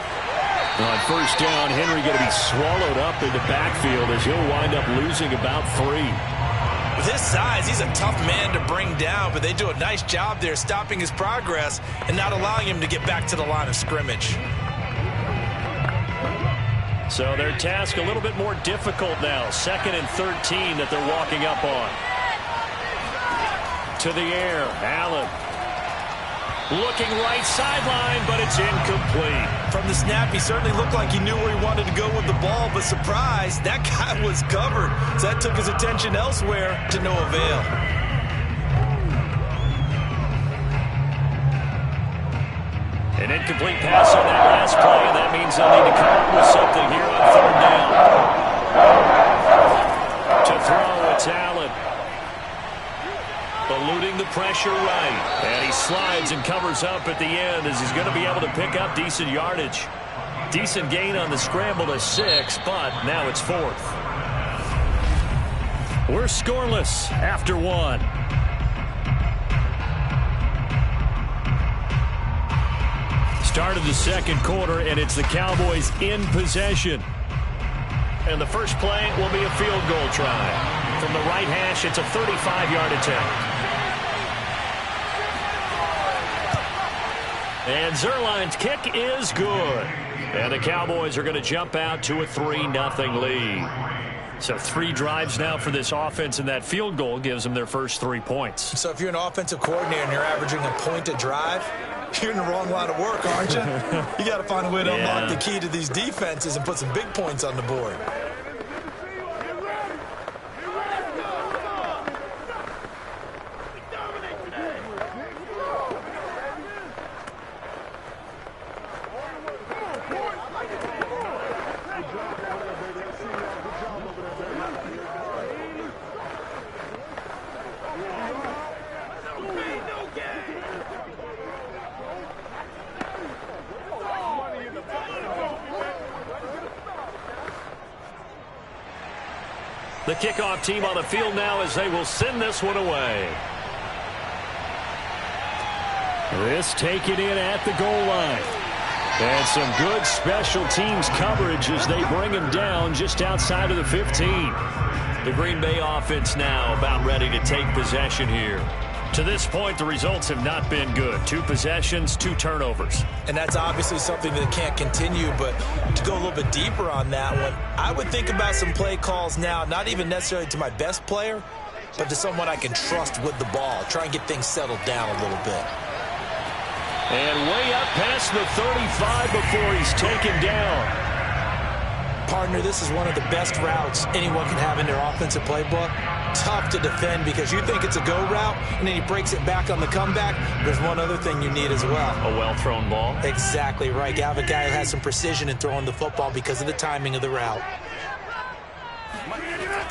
On first down, Henry going to be swallowed up in the backfield as he'll wind up losing about 3. With his size, he's a tough man to bring down, but they do a nice job there stopping his progress and not allowing him to get back to the line of scrimmage. So their task a little bit more difficult now. 2nd and 13 that they're walking up on. To the air, Allen. Looking right sideline, but it's incomplete. From the snap, he certainly looked like he knew where he wanted to go with the ball, but surprise, that guy was covered. So that took his attention elsewhere to no avail. An incomplete pass on that last play, and that means they'll need to come up with something here on 3rd down. To throw, it's Allen. Eluding the pressure right. And he slides and covers up at the end as he's going to be able to pick up decent yardage. Decent gain on the scramble to 6, but now it's 4th. We're scoreless after 1. Started the 2nd quarter, and it's the Cowboys in possession. And the first play will be a field goal try. From the right hash, it's a 35-yard attempt. And Zerline's kick is good. And the Cowboys are going to jump out to a 3-0 lead. So 3 drives now for this offense, and that field goal gives them their first 3 points. So if you're an offensive coordinator and you're averaging a point a drive, you're in the wrong line of work, aren't you? You got to find a way to unlock the key to these defenses and put some big points on the board. The kickoff team on the field now as they will send this one away. This taken in at the goal line. And some good special teams coverage as they bring him down just outside of the 15. The Green Bay offense now about ready to take possession here. To this point, the results have not been good. 2 possessions, 2 turnovers. And that's obviously something that can't continue, but to go a little bit deeper on that one, I would think about some play calls now, not even necessarily to my best player, but to someone I can trust with the ball. Try and get things settled down a little bit. And way up past the 35 before he's taken down. Partner, this is one of the best routes anyone can have in their offensive playbook. Tough to defend because you think it's a go route, and then he breaks it back on the comeback. There's one other thing you need as well. A well-thrown ball. Exactly right. You have a guy who has some precision in throwing the football because of the timing of the route.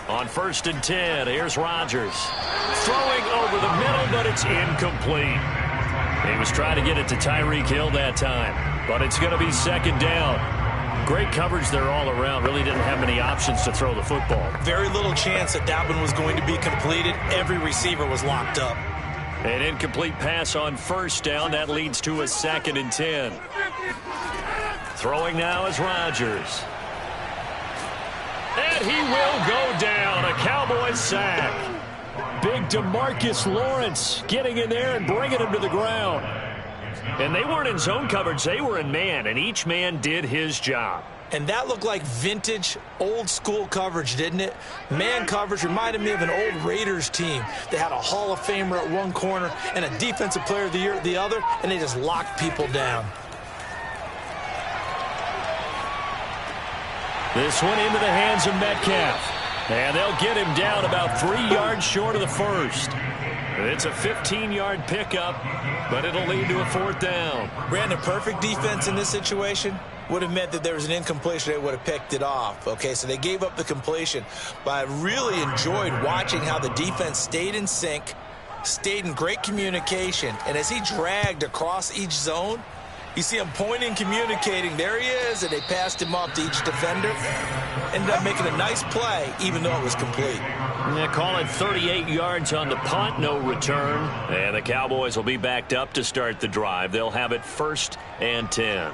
On 1st and 10, here's Rodgers. Throwing over the middle, but it's incomplete. He was trying to get it to Tyreek Hill that time, but it's going to be 2nd down. Great coverage there all around. Really didn't have many options to throw the football. Very little chance that that one was going to be completed. Every receiver was locked up. An incomplete pass on 1st down. That leads to a 2nd and 10. Throwing now is Rodgers. And he will go down. A Cowboys sack. Big DeMarcus Lawrence getting in there and bringing him to the ground. And they weren't in zone coverage. They were in man, and each man did his job. And that looked like vintage, old-school coverage, didn't it? Man coverage reminded me of an old Raiders team. They had a Hall of Famer at one corner and a Defensive Player of the Year at the other, and they just locked people down. This one into the hands of Metcalf. And they'll get him down about 3 yards short of the first. It's a 15-yard pickup, but it'll lead to a fourth down. Brandon, perfect defense in this situation would have meant that there was an incompletion. They would have picked it off. Okay, so they gave up the completion. But I really enjoyed watching how the defense stayed in sync, stayed in great communication. And as he dragged across each zone, you see him pointing, communicating. There he is, and they passed him off to each defender. Ended up making a nice play, even though it was complete. They call it 38 yards on the punt, no return. And the Cowboys will be backed up to start the drive. They'll have it 1st and 10.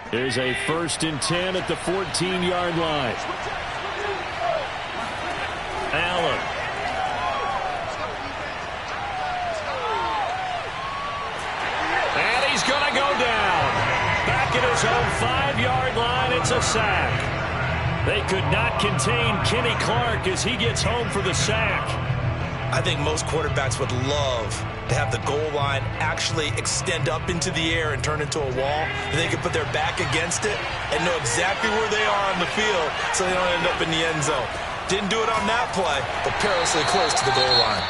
Here's a 1st and 10 at the 14-yard line. Allen. And he's going to go down. Back at his own 5-yard line, it's a sack. They could not contain Kenny Clark as he gets home for the sack. I think most quarterbacks would love to have the goal line actually extend up into the air and turn into a wall, and they can put their back against it and know exactly where they are on the field so they don't end up in the end zone. Didn't do it on that play, but perilously close to the goal line.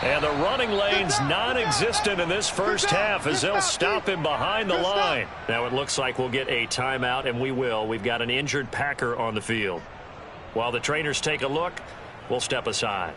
And the running lane's non-existent in this first half as they'll stop him behind the line. Now it looks like we'll get a timeout, and we will. We've got an injured Packer on the field. While the trainers take a look, we'll step aside.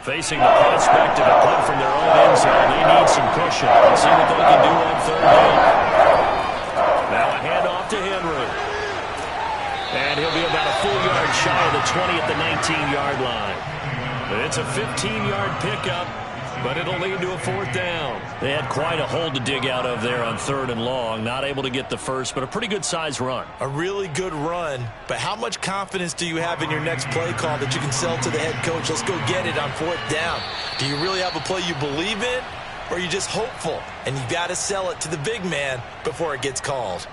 Facing the prospect of a punt from their own end zone, they need some cushion. Let's see what they can do on 3rd down. Now a handoff to Henry. And he'll be about a full yard shy of the 20 at the 19-yard line. It's a 15-yard pickup, but it'll lead to a 4th down. They had quite a hole to dig out of there on 3rd and long. Not able to get the first, but a pretty good-sized run. A really good run, but how much confidence do you have in your next play call that you can sell to the head coach? Let's go get it on 4th down. Do you really have a play you believe in, or are you just hopeful? And you've got to sell it to the big man before it gets called.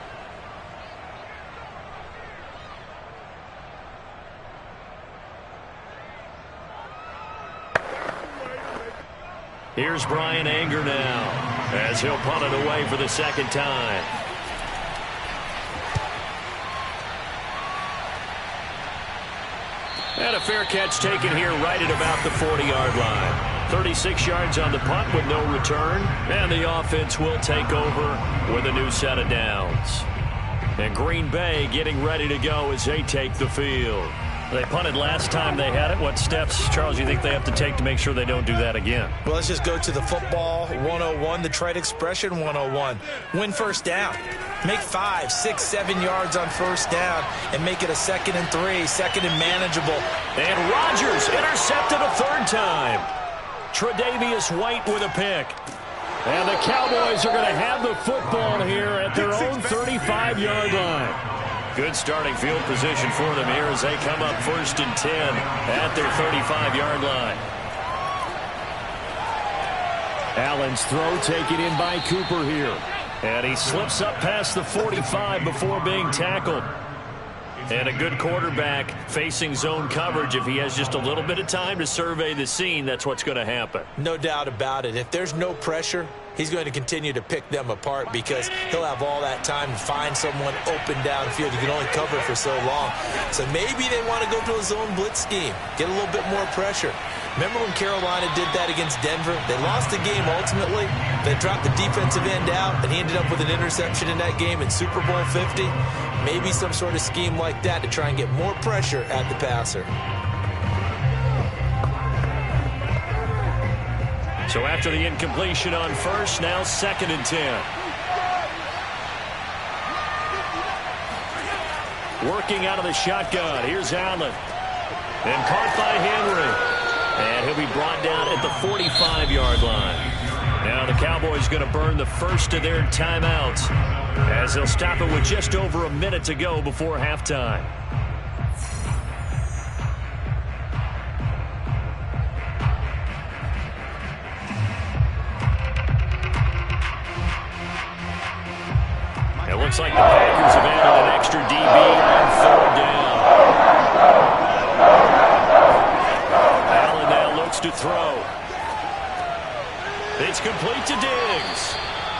Here's Brian Anger now as he'll punt it away for the 2nd time. And a fair catch taken here right at about the 40-yard line. 36 yards on the punt with no return. And the offense will take over with a new set of downs. And Green Bay getting ready to go as they take the field. They punted last time they had it. What steps, Charles, do you think they have to take to make sure they don't do that again? Well, let's just go to the football 101, the trade expression 101. Win 1st down. Make 5, 6, 7 yards on 1st down and make it a 2nd and 3, 2nd and manageable. And Rodgers intercepted a 3rd time. Tre'Davious White with a pick. And the Cowboys are going to have the football here at their own 35-yard line. Good starting field position for them here as they come up 1st and 10 at their 35-yard line. Allen's throw taken in by Cooper here. And he slips up past the 45 before being tackled. And a good quarterback facing zone coverage. If he has just a little bit of time to survey the scene, that's what's going to happen. No doubt about it. If there's no pressure, he's going to continue to pick them apart because he'll have all that time to find someone open downfield. You can only cover for so long. So maybe they want to go to a zone blitz scheme, get a little bit more pressure. Remember when Carolina did that against Denver? They lost the game ultimately. They dropped the defensive end out, and he ended up with an interception in that game in Super Bowl 50. Maybe some sort of scheme like that to try and get more pressure at the passer. So after the incompletion on 1st, now 2nd and 10. Working out of the shotgun. Here's Allen. And caught by Henry. And he'll be brought down at the 45-yard line. Now the Cowboys going to burn the first of their timeouts as they'll stop it with just over a minute to go before halftime. It looks like the Packers have added an extra DB on third down. Allen now looks to throw. It's complete to Diggs.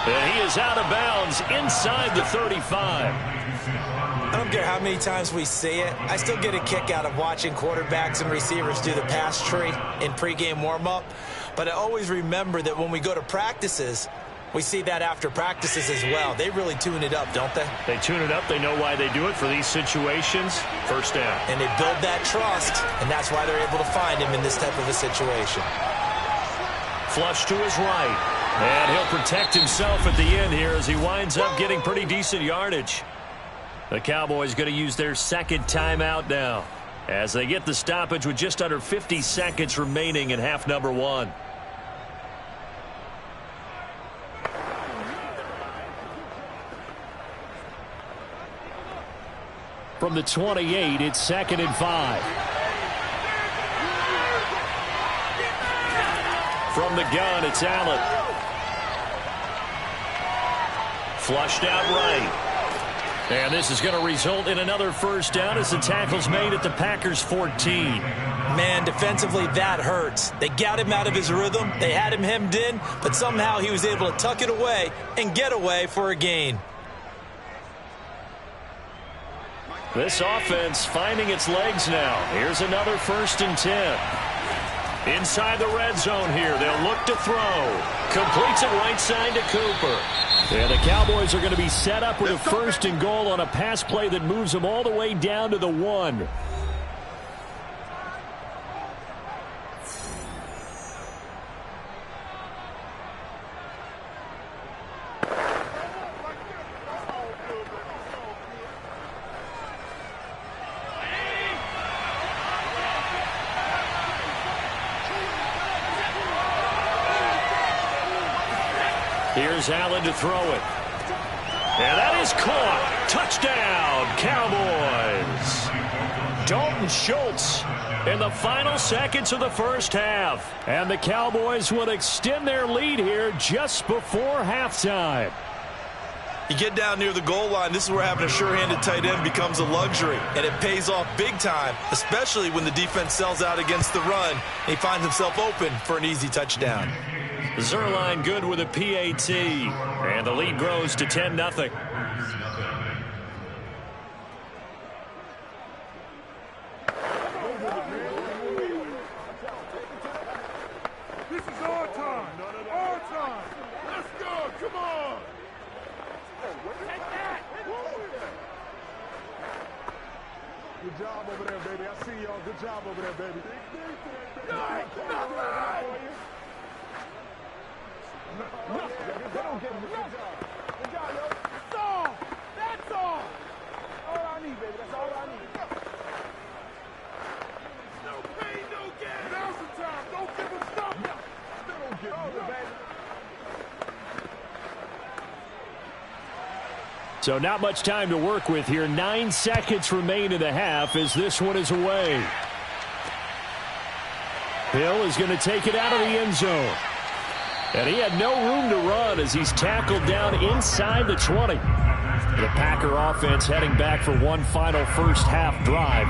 And he is out of bounds inside the 35. I don't care how many times we see it. I still get a kick out of watching quarterbacks and receivers do the pass tree in pregame warm-up. But I always remember that when we go to practices, we see that after practices as well. They really tune it up, don't they? They tune it up. They know why they do it for these situations. First down. And they build that trust, and that's why they're able to find him in this type of a situation. Flush to his right. And he'll protect himself at the end here as he winds up getting pretty decent yardage. The Cowboys going to use their second timeout now as they get the stoppage with just under 50 seconds remaining in half number one. From the 28, it's 2nd and 5. From the gun, it's Allen. Flushed out right. And this is going to result in another first down as the tackle's made at the Packers' 14. Man, defensively, that hurts. They got him out of his rhythm. They had him hemmed in, but somehow he was able to tuck it away and get away for a gain. This offense finding its legs now. Here's another 1st and 10. Inside the red zone here. They'll look to throw. Completes it right side to Cooper. And the Cowboys are going to be set up with a 1st and goal on a pass play that moves them all the way down to the 1. Here's Allen to throw it. And that is caught. Touchdown, Cowboys. Dalton Schultz in the final seconds of the first half. And the Cowboys will extend their lead here just before halftime. You get down near the goal line, this is where having a sure-handed tight end becomes a luxury. And it pays off big time, especially when the defense sells out against the run. He finds himself open for an easy touchdown. Zerline good with a PAT. And the lead grows to 10-0. This is our time. Our time. Let's go. Come on. Take that. Good job over there, baby. I see y'all. Good job over there, baby. They don't get me. Good job. Good job, yo. That's all. That's all. All I need, baby. That's all I need. No pain, no gain. Now's the time. Don't give them stuff. They don't get me, baby. So not much time to work with here. 9 seconds remain in the half as this one is away. Hill is going to take it out of the end zone. And he had no room to run as he's tackled down inside the 20. The Packer offense heading back for one final first half drive.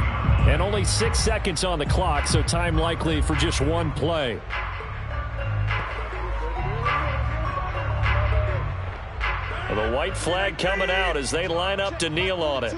And only 6 seconds on the clock, so time likely for just one play. The white flag coming out as they line up to kneel on it.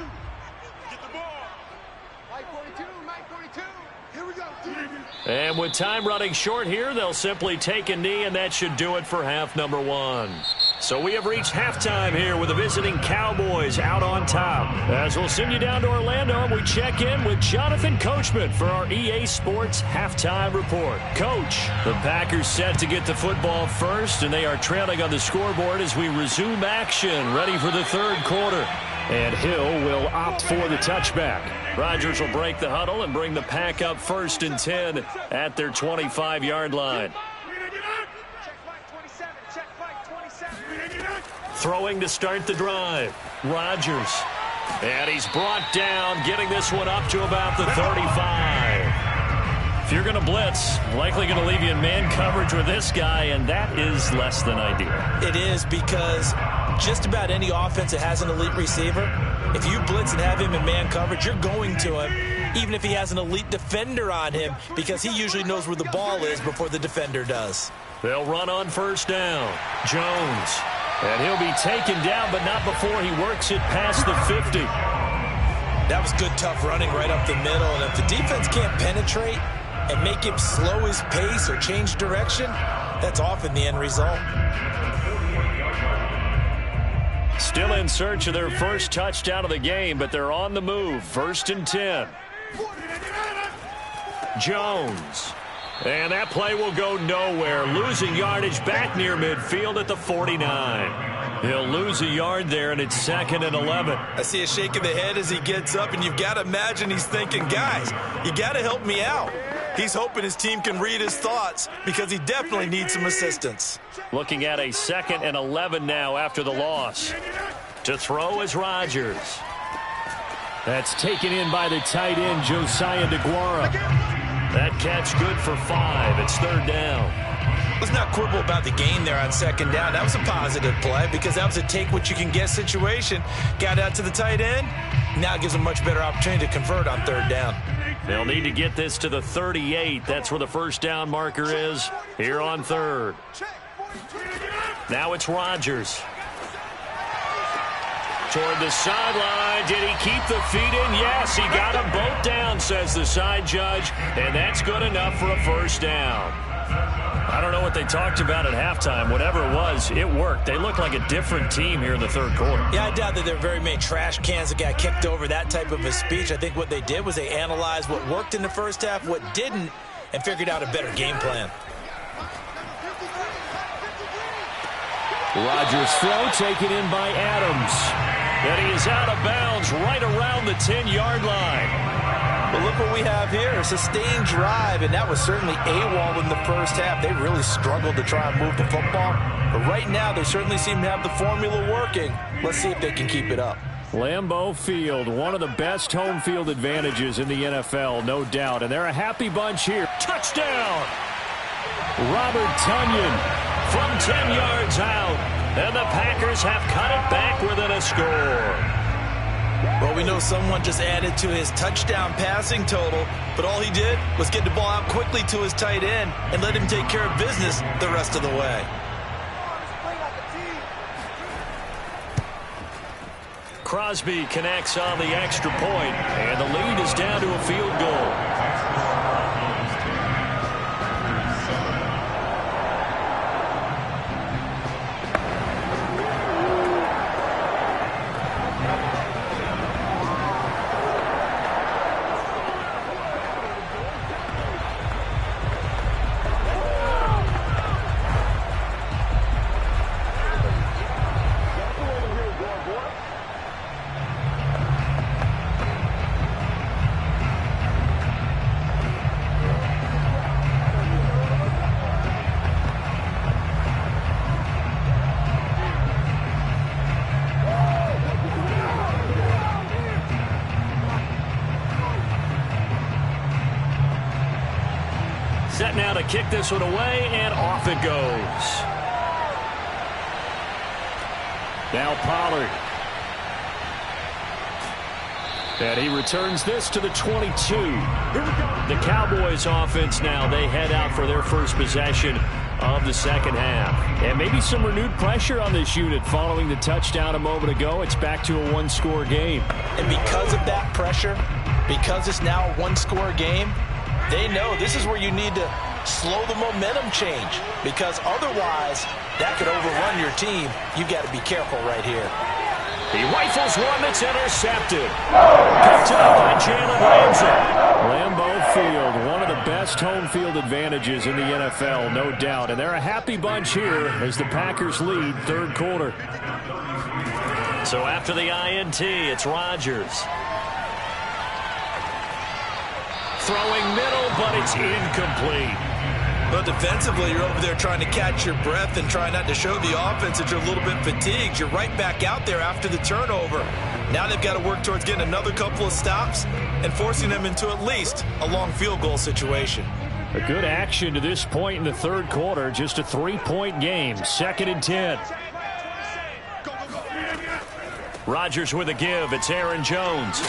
And with time running short here, they'll simply take a knee, and that should do it for half number one. So we have reached halftime here with the visiting Cowboys out on top. As we'll send you down to Orlando, and we check in with Jonathan Coachman for our EA Sports Halftime Report. Coach, the Packers set to get the football first, and they are trailing on the scoreboard as we resume action, ready for the third quarter. And Hill will opt for the touchback. Rodgers will break the huddle and bring the pack up 1st and 10 at their 25-yard line. Throwing to start the drive. Rodgers. And he's brought down, getting this one up to about the 35. If you're going to blitz, likely going to leave you in man coverage with this guy, and that is less than ideal. It is, because just about any offense that has an elite receiver, if you blitz and have him in man coverage, you're going to him, even if he has an elite defender on him, because he usually knows where the ball is before the defender does. They'll run on 1st down. Jones. And he'll be taken down, but not before he works it past the 50. That was good, tough running right up the middle. And if the defense can't penetrate and make him slow his pace or change direction, that's often the end result. Still in search of their first touchdown of the game, but they're on the move. 1st and 10. Jones. And that play will go nowhere. Losing yardage back near midfield at the 49. He'll lose a yard there, and it's 2nd and 11. I see a shake of the head as he gets up, and you've got to imagine he's thinking, guys, you got to help me out. He's hoping his team can read his thoughts, because he definitely needs some assistance. Looking at a 2nd and 11 now after the loss. To throw is Rodgers. That's taken in by the tight end, Josiah DeGuara. That catch good for 5. It's 3rd down. Let's not quibble about the gain there on 2nd down. That was a positive play, because that was a take-what-you-can-get situation. Got out to the tight end. Now it gives them a much better opportunity to convert on 3rd down. They'll need to get this to the 38. That's where the 1st down marker is here on 3rd. Now it's Rodgers. Toward the sideline. Did he keep the feet in? Yes, he got them both down, says the side judge. And that's good enough for a 1st down. I don't know what they talked about at halftime. Whatever it was, it worked. They look like a different team here in the 3rd quarter. Yeah, I doubt that there are very many trash cans that got kicked over that type of a speech. I think what they did was they analyzed what worked in the 1st half, what didn't, and figured out a better game plan. Rodgers' throw taken in by Adams. And he is out of bounds right around the 10-yard line. But look what we have here, a sustained drive, and that was certainly AWOL in the 1st half. They really struggled to try and move the football. But right now, they certainly seem to have the formula working. Let's see if they can keep it up. Lambeau Field, one of the best home field advantages in the NFL, no doubt. And they're a happy bunch here. Touchdown! Robert Tonyan from 10 yards out. And the Packers have cut it back within a score. Well, we know someone just added to his touchdown passing total, but all he did was get the ball out quickly to his tight end and let him take care of business the rest of the way. Crosby connects on the extra point, and the lead is down to a field goal. Set now to kick this one away, and off it goes. Now Pollard. And he returns this to the 22. The Cowboys offense now, they head out for their first possession of the 2nd half. And maybe some renewed pressure on this unit following the touchdown a moment ago. It's back to a one-score game. And because of that pressure, because it's now a one-score game, they know this is where you need to slow the momentum change, because otherwise that could overrun your team. You got to be careful right here. He rifles one that's intercepted. Picked up by Jalen Ramsey. Lambeau Field, one of the best home field advantages in the NFL, no doubt. And they're a happy bunch here as the Packers lead 3rd quarter. So after the INT, it's Rodgers. Throwing middle, but it's incomplete. Well, defensively, you're over there trying to catch your breath and try not to show the offense that you're a little bit fatigued. You're right back out there after the turnover. Now they've got to work towards getting another couple of stops and forcing them into at least a long field goal situation. A good action to this point in the third quarter. Just a 3-point game. 2nd and 10. Rodgers with a give. It's Aaron Jones.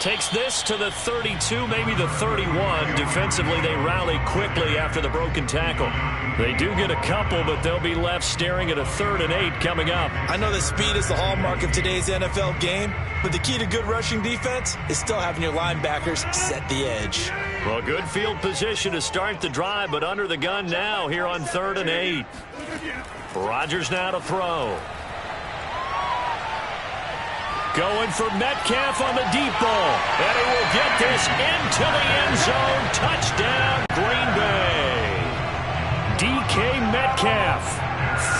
Takes this to the 32, maybe the 31. Defensively, they rally quickly after the broken tackle. They do get a couple, but they'll be left staring at a 3rd and 8 coming up. I know that speed is the hallmark of today's NFL game, but the key to good rushing defense is still having your linebackers set the edge. Well, good field position to start the drive, but under the gun now here on 3rd and 8. Rodgers now to throw. Going for Metcalf on the deep ball. And he will get this into the end zone. Touchdown, Green Bay. DK Metcalf,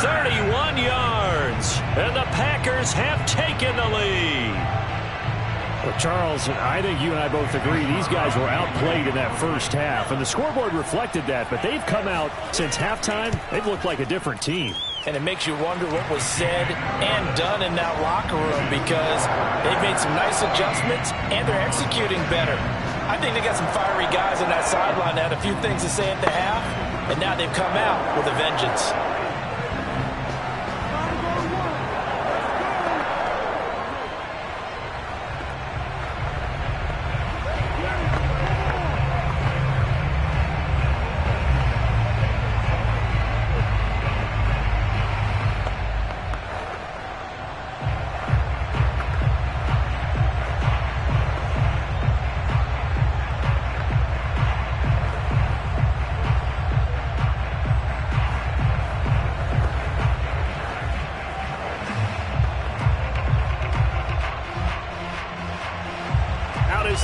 31 yards. And the Packers have taken the lead. Well, Charles, I think you and I both agree these guys were outplayed in that first half. And the scoreboard reflected that. But they've come out since halftime. They've looked like a different team. And it makes you wonder what was said and done in that locker room, because they've made some nice adjustments and they're executing better. I think they got some fiery guys on that sideline that had a few things to say at the half, and now they've come out with a vengeance.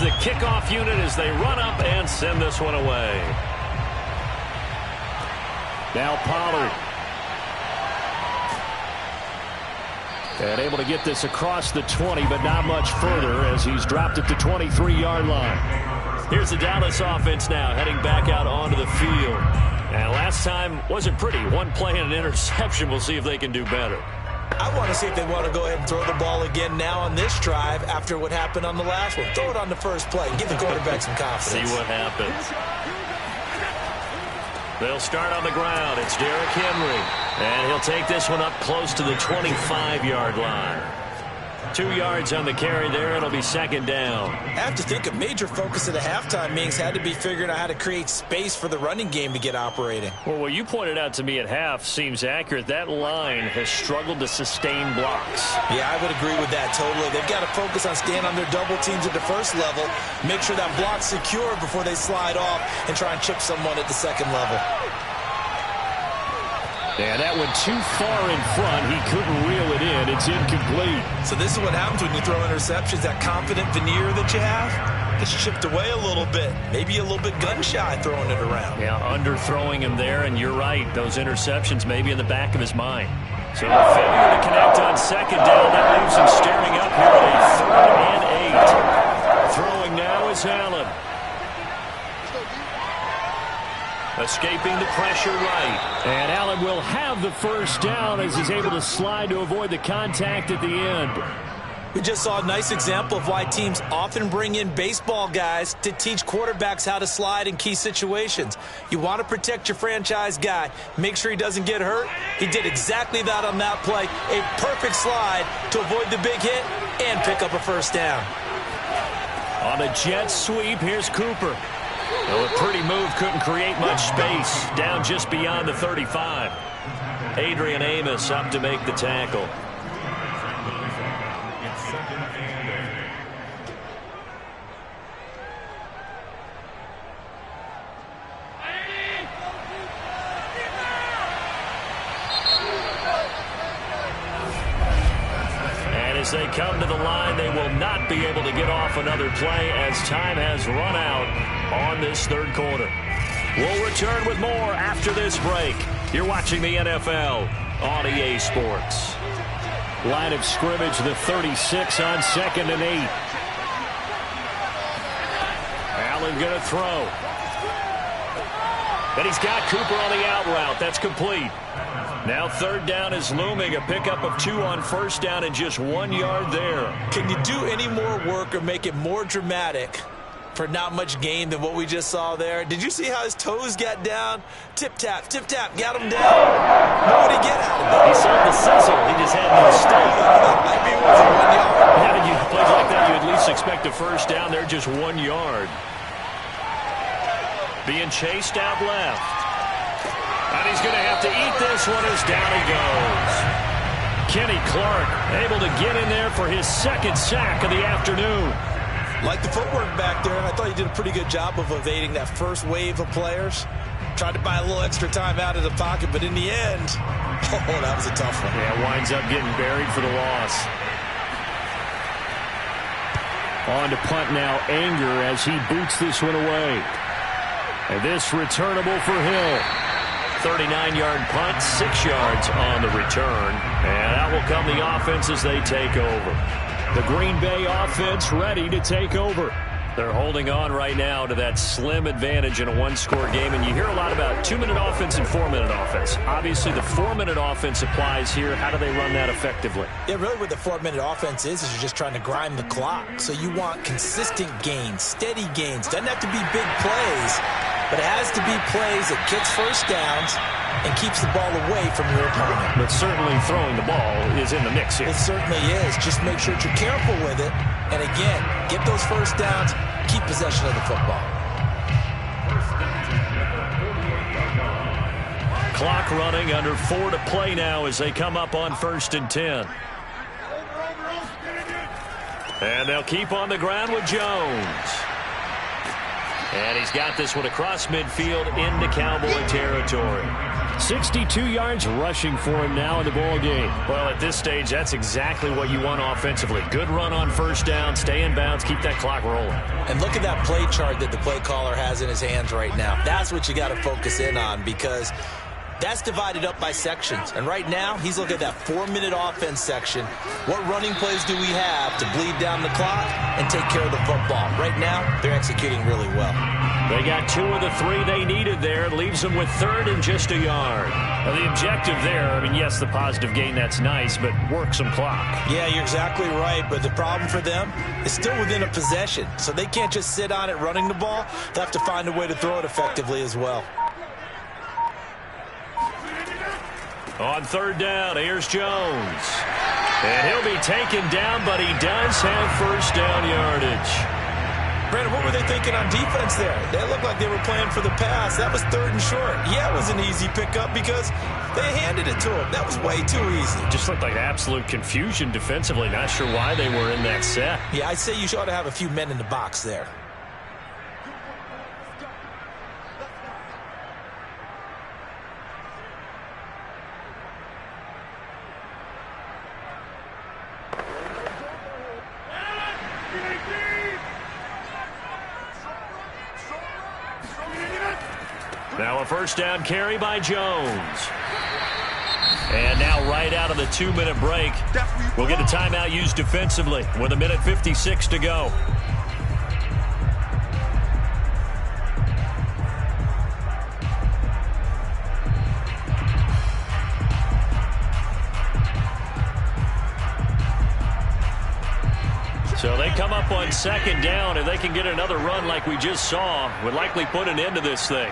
The kickoff unit as they run up and send this one away. Now Pollard. And able to get this across the 20, but not much further as he's dropped it to 23-yard line. Here's the Dallas offense now heading back out onto the field. And last time wasn't pretty. One play and an interception. We'll see if they can do better. I want to see if they want to go ahead and throw the ball again now on this drive after what happened on the last one. Throw it on the first play. Give the quarterback some confidence. See what happens. They'll start on the ground. It's Derrick Henry. And he'll take this one up close to the 25-yard line. 2 yards on the carry there. It'll be 2nd down. I have to think a major focus of the halftime meetings had to be figuring out how to create space for the running game to get operating. Well, what you pointed out to me at half seems accurate. That line has struggled to sustain blocks. Yeah, I would agree with that totally. They've got to focus on staying on their double teams at the first level, make sure that block's secure before they slide off and try and chip someone at the second level. Yeah, that went too far in front. He couldn't reel it in. It's incomplete. So this is what happens when you throw interceptions. That confident veneer that you have gets chipped away a little bit. Maybe a little bit gun-shy throwing it around. Yeah, underthrowing him there, and you're right. Those interceptions may be in the back of his mind. So the failure to connect on 2nd down, that leaves him staring up here at a 3rd and 8. Throwing now is Allen. Escaping the pressure right. And Allen will have the first down as he's able to slide to avoid the contact at the end. We just saw a nice example of why teams often bring in baseball guys to teach quarterbacks how to slide in key situations. You want to protect your franchise guy. Make sure he doesn't get hurt. He did exactly that on that play. A perfect slide to avoid the big hit and pick up a first down. On a jet sweep, here's Cooper. Well, a pretty move, couldn't create much space. Down just beyond the 35. Adrian Amos up to make the tackle. As they come to the line, they will not be able to get off another play as time has run out on this third quarter. We'll return with more after this break. You're watching the NFL on EA Sports. Line of scrimmage, the 36 on 2nd and 8. Allen going to throw. And he's got Cooper on the out route. That's complete. Now 3rd down is looming. A pickup of 2 on 1st down and just 1 yard there. Can you do any more work or make it more dramatic for not much gain than what we just saw there? Did you see how his toes got down? Tip-tap, got him down. What did he get out of it? He saw the sizzle. He just had no step. I mean, was it 1 yard? Yeah, you plays like that, you at least expect a 1st down. They're just 1 yard. Being chased out left. And he's going to have to eat this one as down he goes. Kenny Clark able to get in there for his 2nd sack of the afternoon. Like the footwork back there, and I thought he did a pretty good job of evading that first wave of players. Tried to buy a little extra time out of the pocket, but in the end, oh, that was a tough one. Yeah, winds up getting buried for the loss. On to punt now, Anger as he boots this one away. And this returnable for Hill. 39-yard punt, 6 yards on the return. And out will come the offense as they take over. The Green Bay offense ready to take over. They're holding on right now to that slim advantage in a 1-score game. And you hear a lot about 2-minute offense and 4-minute offense. Obviously, the 4-minute offense applies here. How do they run that effectively? Yeah, really what the 4-minute offense is you're just trying to grind the clock. So you want consistent gains, steady gains. Doesn't have to be big plays, but it has to be plays that gets 1st downs and keeps the ball away from your opponent. But certainly throwing the ball is in the mix here. It certainly is. Just make sure that you're careful with it. And again, get those 1st downs, keep possession of the football. Clock running, under 4 to play now as they come up on 1st and 10. And they'll keep on the ground with Jones. And he's got this one across midfield into Cowboy territory. 62 yards rushing for him now in the ball game. Well, at this stage, that's exactly what you want offensively. Good run on 1st down, stay in bounds, keep that clock rolling. And look at that play chart that the play caller has in his hands right now. That's what you got to focus in on, because that's divided up by sections. And right now, he's looking at that 4-minute offense section. What running plays do we have to bleed down the clock and take care of the football? Right now, they're executing really well. They got 2 of the 3 they needed there. Leaves them with 3rd and just a yard. Now, the objective there, I mean, yes, the positive gain, that's nice, but work some clock. Yeah, you're exactly right, but the problem for them is still within a possession. So they can't just sit on it running the ball. They have to find a way to throw it effectively as well. On 3rd down, here's Jones. And he'll be taken down, but he does have 1st down yardage. Brandon, what were they thinking on defense there? They looked like they were playing for the pass. That was 3rd and short. Yeah, it was an easy pickup because they handed it to him. That was way too easy. Just looked like absolute confusion defensively. Not sure why they were in that set. Yeah, I'd say you ought to have a few men in the box there. Now a 1st down carry by Jones. And now right out of the 2-minute break, we'll get a timeout used defensively with 1:56 to go. So they come up on 2nd down, and they can get another run like we just saw. Would likely put an end to this thing.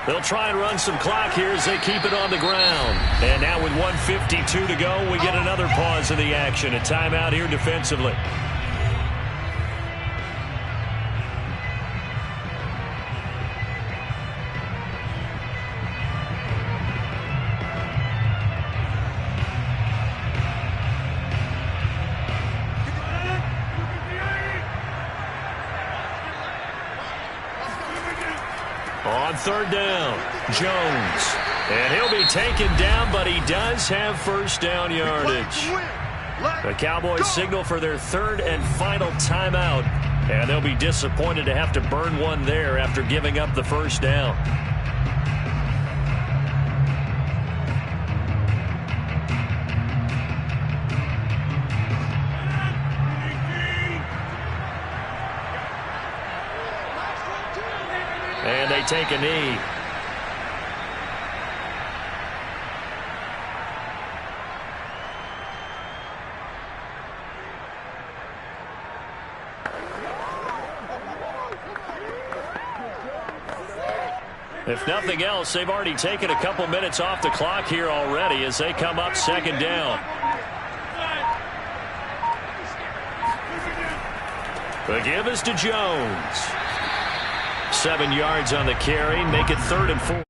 They'll try and run some clock here as they keep it on the ground. And now with 1:52 to go, we get another pause in the action. A timeout here defensively. On 3rd down, Jones. And he'll be taken down, but he does have 1st down yardage. The Cowboys signal for their 3rd and final timeout. And they'll be disappointed to have to burn one there after giving up the 1st down. they take a knee. If nothing else, they've already taken a couple minutes off the clock here already as they come up second down. The give is to Jones. 7 yards on the carry, make it 3rd and 4.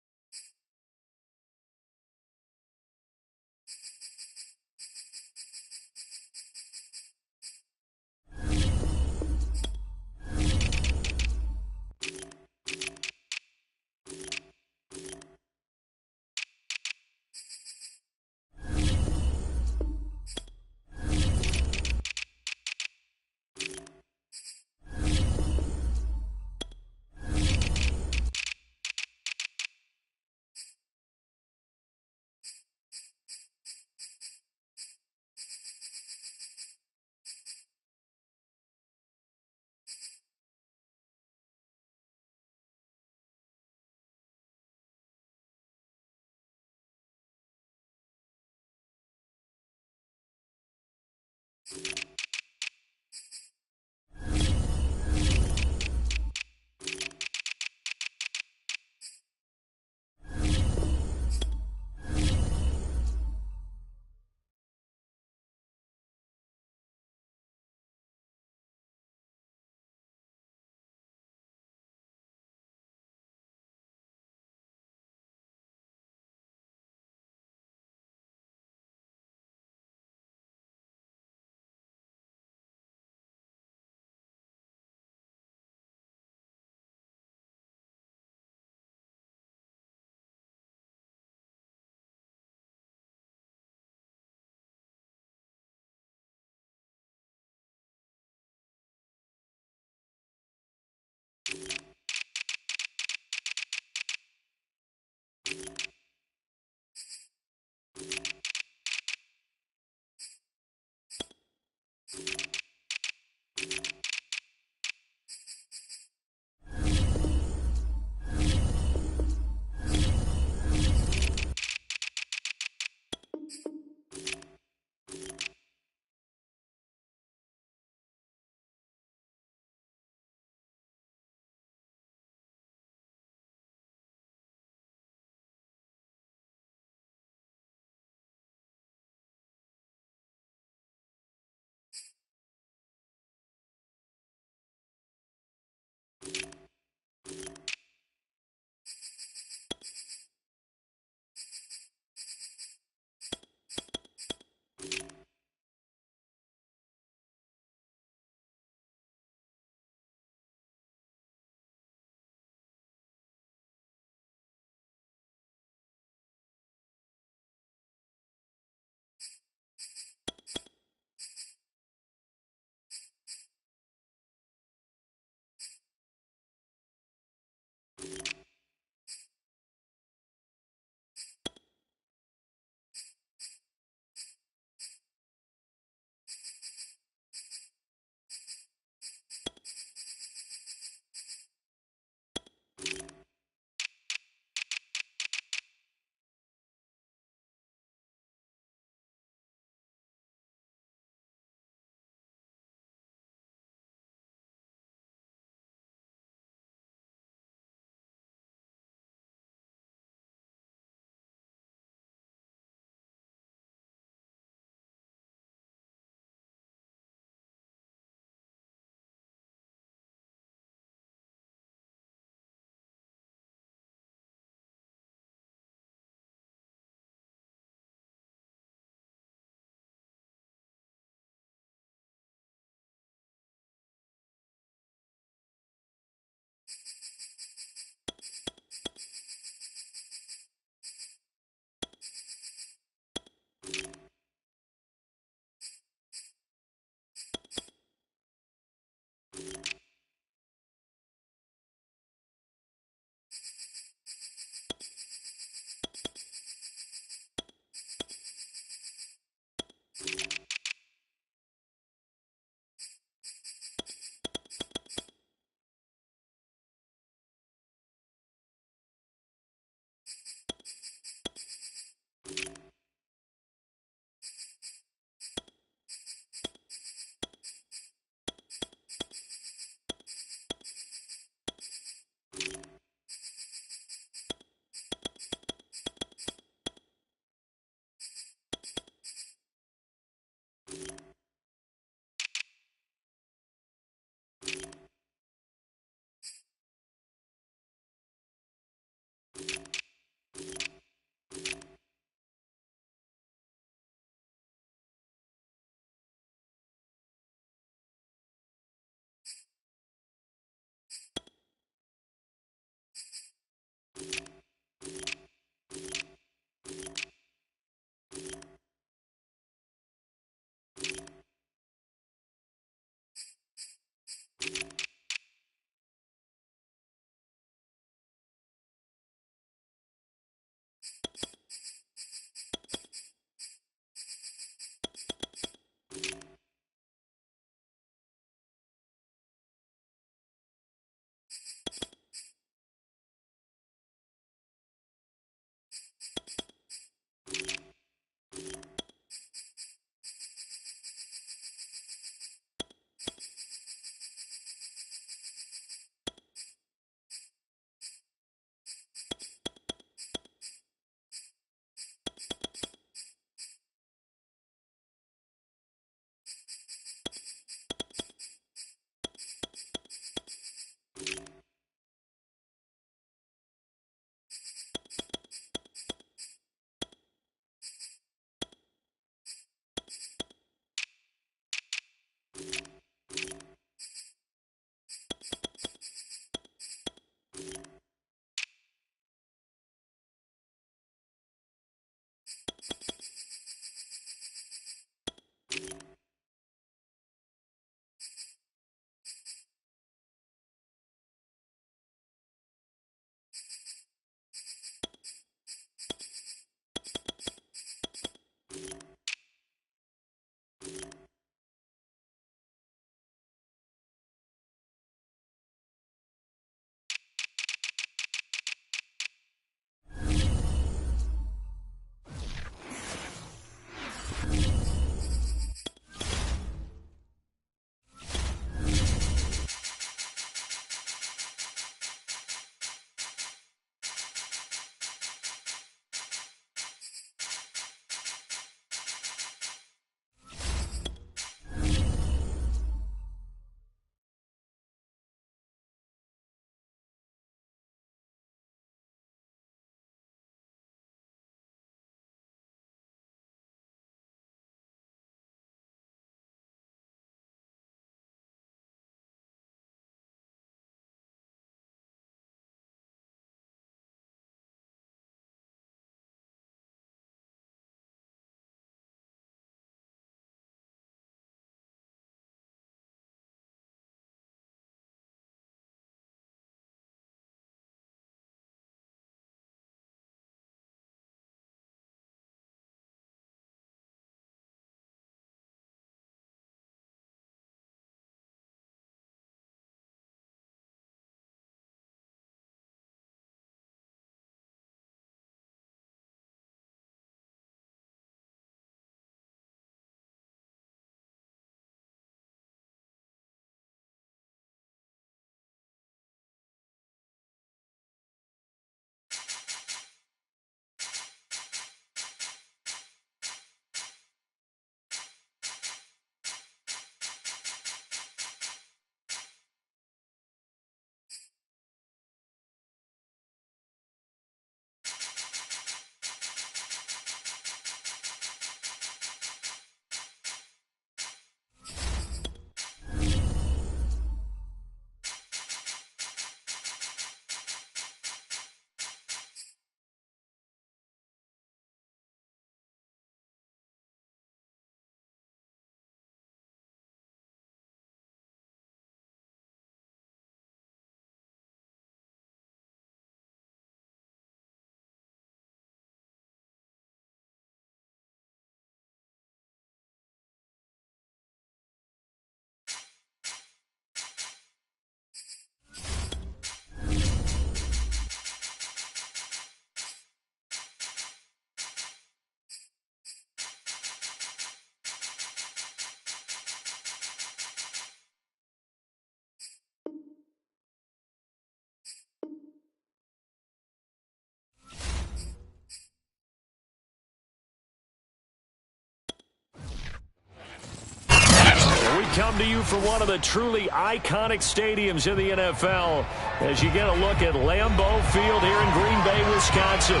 Come to you from one of the truly iconic stadiums in the NFL as you get a look at Lambeau Field here in Green Bay, Wisconsin.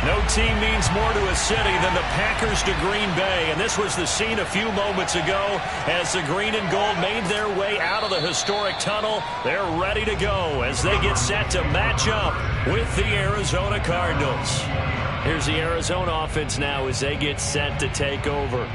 No team means more to a city than the Packers to Green Bay, and this was the scene a few moments ago as the green and gold made their way out of the historic tunnel. They're ready to go as they get set to match up with the Arizona Cardinals. Here's the Arizona offense now as they get set to take over.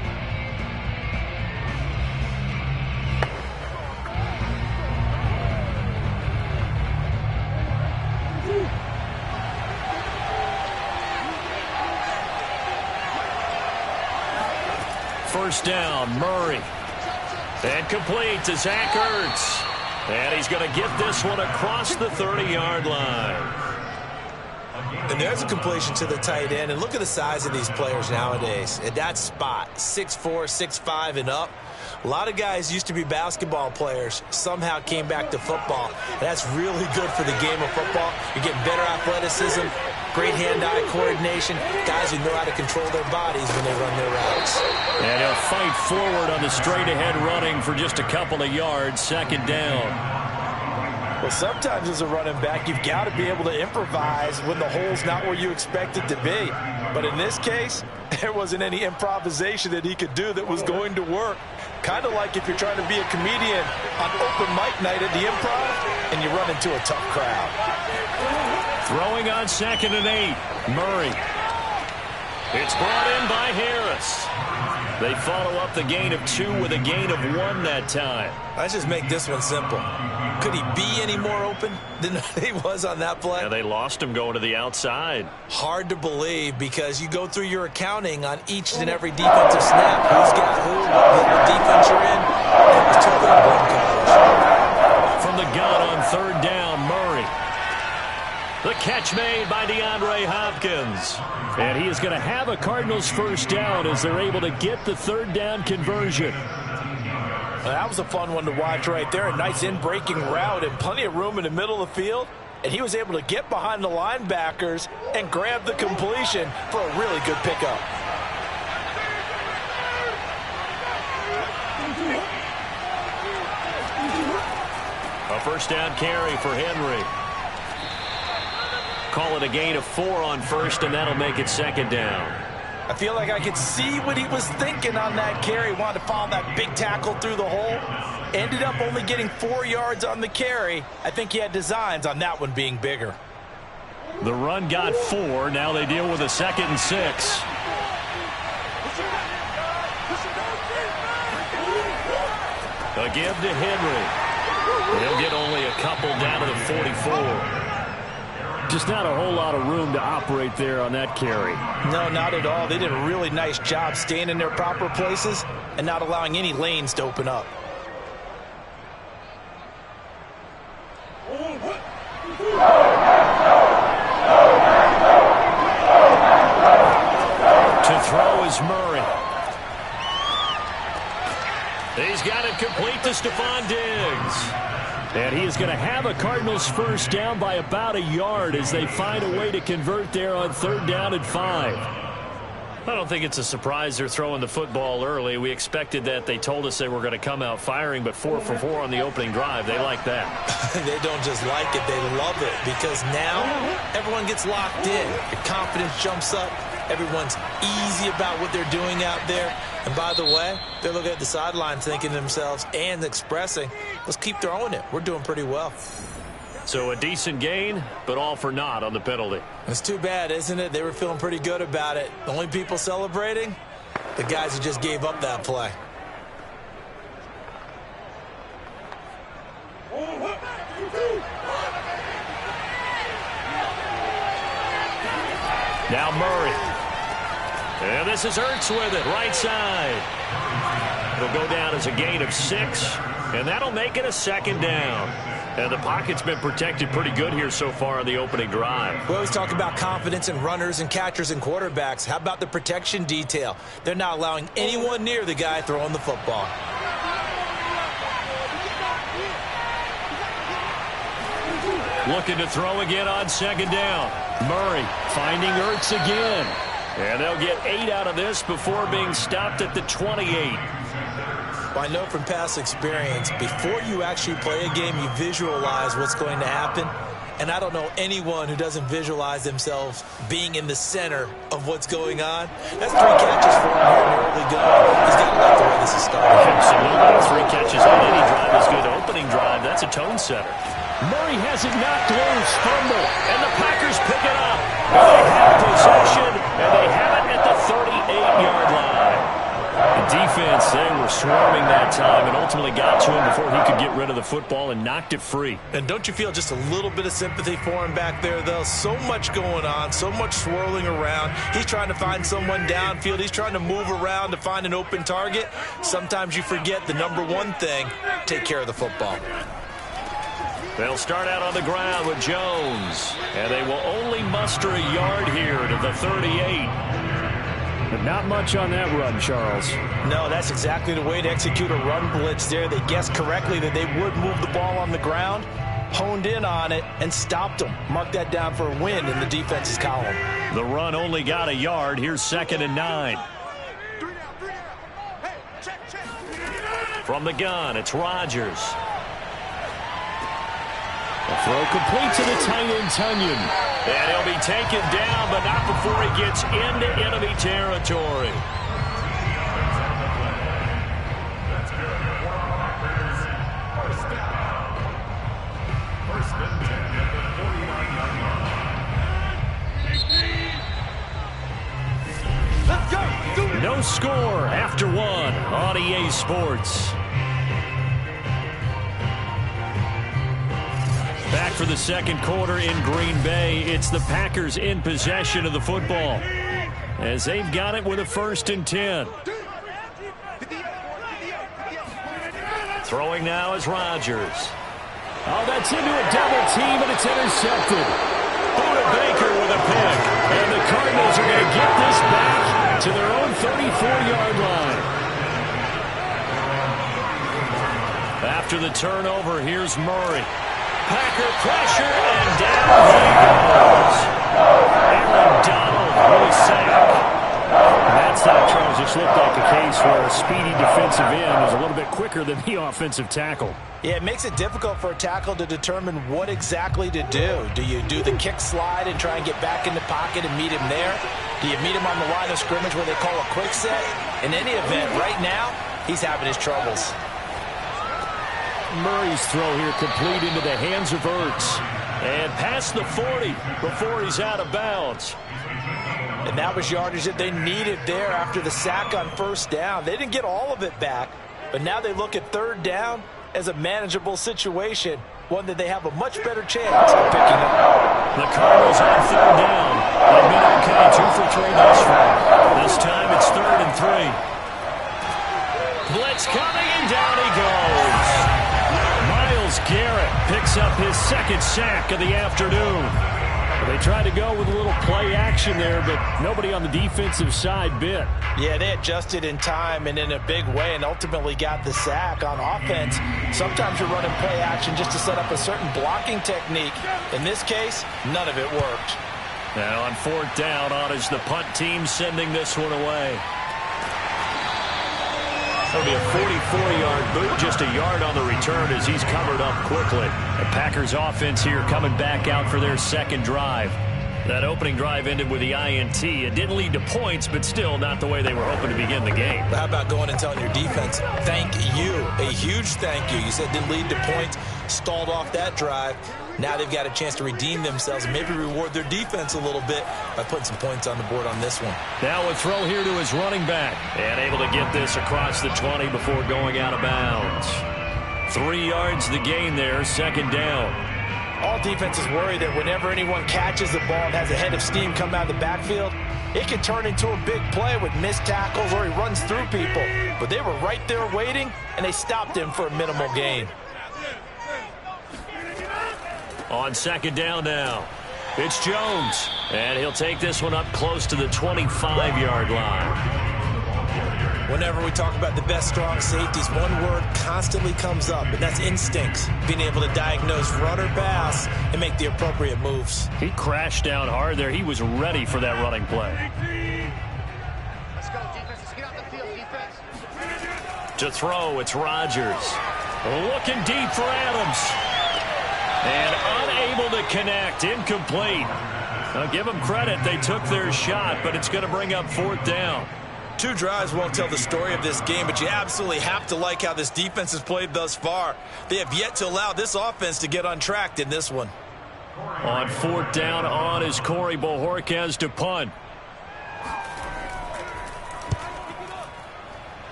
First down, Murray. And complete to Zach Ertz. And he's going to get this one across the 30-yard line. And there's a completion to the tight end. And look at the size of these players nowadays. At that spot, 6'4", 6'5", and up. A lot of guys used to be basketball players, somehow came back to football. That's really good for the game of football. You're getting better athleticism, great hand-eye coordination, guys who know how to control their bodies when they run their routes. And he'll fight forward on the straight-ahead running for just a couple of yards, second down. Well, sometimes as a running back, you've got to be able to improvise when the hole's not where you expect it to be. But in this case, there wasn't any improvisation that he could do that was going to work. Kind of like if you're trying to be a comedian on open mic night at the Improv and you run into a tough crowd. Throwing on 2nd and 8, Murray. It's brought in by Harris. They follow up the gain of 2 with a gain of 1 that time. Let's just make this one simple. Could he be any more open than he was on that play? Yeah, they lost him going to the outside. Hard to believe because you go through your accounting on each and every defensive snap. Who's got who, what defense you're in. It was totally a blown coverage. From the gun on 3rd down, Murray. The catch made by DeAndre Hopkins. And he is going to have a Cardinals first down as they're able to get the 3rd down conversion. Well, that was a fun one to watch right there. A nice in-breaking route and plenty of room in the middle of the field. And he was able to get behind the linebackers and grab the completion for a really good pickup. A first down carry for Henry. Call it a gain of 4 on first, and that'll make it 2nd down. I feel like I could see what he was thinking on that carry. Wanted to follow that big tackle through the hole. Ended up only getting 4 yards on the carry. I think he had designs on that one being bigger. The run got 4. Now they deal with a 2nd and 6. A give to Henry. He'll get only a couple down to the 44. Just not a whole lot of room to operate there on that carry. No, not at all. They did a really nice job staying in their proper places and not allowing any lanes to open up. To throw is Murray. He's got it complete to Stephon Diggs. And he is going to have a Cardinals first down by about a yard as they find a way to convert there on 3rd down and 5. I don't think it's a surprise they're throwing the football early. We expected that. They told us they were going to come out firing, but 4 for 4 on the opening drive. They like that. They don't just like it, they love it because now everyone gets locked in. Your confidence jumps up. Everyone's easy about what they're doing out there. And by the way, they're looking at the sideline thinking to themselves and expressing, let's keep throwing it. We're doing pretty well. So a decent gain, but all for naught on the penalty. It's too bad, isn't it? They were feeling pretty good about it. The only people celebrating, the guys who just gave up that play. Now Murray. And this is Ertz with it, right side. It'll go down as a gain of 6, and that'll make it a 2nd down. And the pocket's been protected pretty good here so far on the opening drive. We always talk about confidence in runners and catchers and quarterbacks. How about the protection detail? They're not allowing anyone near the guy throwing the football. Looking to throw again on 2nd down. Murray finding Ertz again. And they'll get 8 out of this before being stopped at the 28. I know from past experience, before you actually play a game, you visualize what's going to happen. And I don't know anyone who doesn't visualize themselves being in the center of what's going on. That's 3 catches for him here in the early going. He's got to like the way this is starting. Absolutely. 3 catches on any drive is good. Opening drive, that's a tone setter. Murray has it knocked loose. Fumble. And the Packers pick it up. They have possession, and they have it at the 38-yard line. The defense, they were swarming that time and ultimately got to him before he could get rid of the football and knocked it free. And don't you feel just a little bit of sympathy for him back there, though? So much going on, so much swirling around. He's trying to find someone downfield. He's trying to move around to find an open target. Sometimes you forget the number one thing, take care of the football. They'll start out on the ground with Jones, and they will only muster a yard here to the 38. But not much on that run, Charles. No, that's exactly the way to execute a run blitz there. They guessed correctly that they would move the ball on the ground, honed in on it, and stopped them. Mark that down for a win in the defense's column. The run only got a yard. Here's 2nd and 9. From the gun, it's Rodgers. The throw complete to the tight end, Tunyon. And he'll be taken down, but not before he gets into enemy territory. First and 10 at the 49-yard line. no score after one on EA Sports. Back for the second quarter in Green Bay. It's the Packers in possession of the football, as they've got it with a 1st and 10. Throwing now is Rodgers. Oh, that's into a double team, and it's intercepted. Buda Baker with a pick. And the Cardinals are going to get this back to their own 34-yard line. After the turnover, here's Murray. Packer pressure, and down he goes. Aaron Donald with a sack. That stop, Charles, just looked like a case where a speedy defensive end is a little bit quicker than the offensive tackle. Yeah, it makes it difficult for a tackle to determine what exactly to do. Do you do the kick slide and try and get back in the pocket and meet him there? Do you meet him on the line of scrimmage where they call a quick set? In any event, right now, he's having his troubles. Murray's throw here complete into the hands of Ertz. And past the 40 before he's out of bounds. And that was yardage that they needed there after the sack on 1st down. They didn't get all of it back, but now they look at 3rd down as a manageable situation, one that they have a much better chance of picking up. The Cardinals on 3rd down. They've been okay, 2 for 3 thus far. This time it's 3rd and 3. Blitz coming, and down he goes. Myles Garrett picks up his 2nd sack of the afternoon. They tried to go with a little play action there, but nobody on the defensive side bit. Yeah, they adjusted in time and in a big way and ultimately got the sack. On offense, sometimes you're running play action just to set up a certain blocking technique. In this case, none of it worked. Now on 4th down, on is the punt team sending this one away. That'll be a 44-yard boot, just a yard on the return as he's covered up quickly. The Packers offense here coming back out for their 2nd drive. That opening drive ended with the INT. It didn't lead to points, but still not the way they were hoping to begin the game. How about going and telling your defense, thank you, a huge thank you. You said it didn't lead to points, stalled off that drive. Now they've got a chance to redeem themselves and maybe reward their defense a little bit by putting some points on the board on this one. Now a throw here to his running back. And able to get this across the 20 before going out of bounds. 3 yards the gain there, 2nd down. All defenses worry that whenever anyone catches the ball and has a head of steam come out of the backfield, it can turn into a big play with missed tackles or he runs through people. But they were right there waiting, and they stopped him for a minimal gain. On 2nd down now, it's Jones. And he'll take this one up close to the 25-yard line. Whenever we talk about the best strong safeties, one word constantly comes up, and that's instincts. Being able to diagnose run or pass and make the appropriate moves. He crashed down hard there. He was ready for that running play. Let's go, defense. Let's get out the field, defense. To throw, it's Rodgers. Looking deep for Adams. And unable to connect. Incomplete. Now give them credit. They took their shot, but it's going to bring up 4th down. 2 drives won't tell the story of this game, but you absolutely have to like how this defense has played thus far. They have yet to allow this offense to get untracked in this one. On 4th down, on is Corey Bojorquez to punt.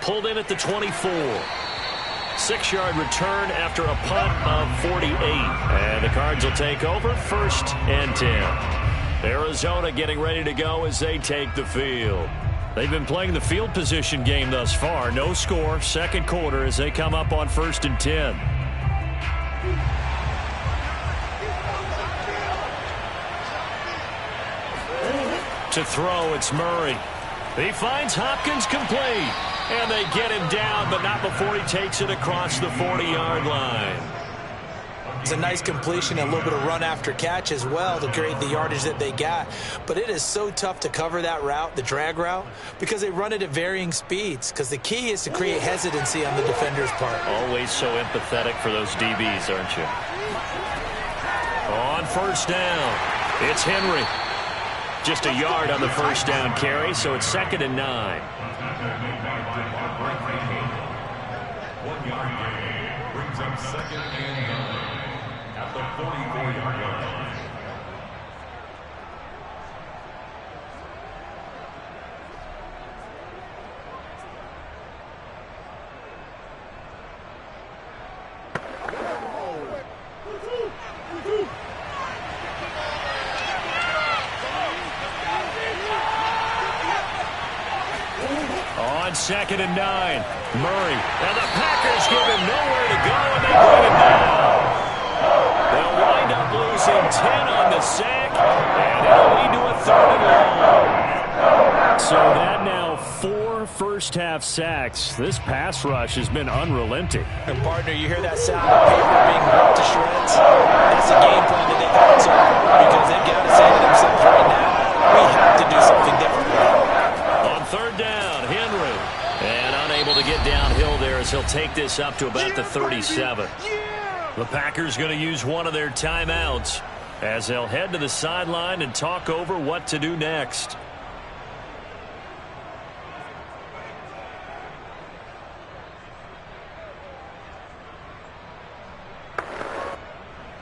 Pulled in at the 24. 6-yard return after a punt of 48. And the Cards will take over, 1st and 10. Arizona getting ready to go as they take the field. They've been playing the field position game thus far. No score, 2nd quarter as they come up on 1st and 10. To throw, it's Murray. He finds Hopkins complete. And they get him down, but not before he takes it across the 40-yard line. It's a nice completion, a little bit of run after catch as well to create the yardage that they got. But it is so tough to cover that route, the drag route, because they run it at varying speeds. Because the key is to create hesitancy on the defender's part. Always so empathetic for those DBs, aren't you? On 1st down, it's Henry. Just a yard on the 1st down carry, so it's 2nd and 9. 1 yard gain brings up 2nd and 9 at the 44-yard line. on 2nd and 9. Murray. And the Packers give him nowhere to go, and they bring him down. They'll wind up losing 10 on the sack, and it'll lead to a 3rd and long. So that now 4 first-half sacks. This pass rush has been unrelenting. And, partner, you hear that sound of paper being ripped to shreds? That's a game plan that they've had so far, because they've got to say to themselves right now, we have to do something different. On 3rd down, Henry. And unable to get downhill there as he'll take this up to about the 37. The Packers going to use one of their timeouts as they'll head to the sideline and talk over what to do next.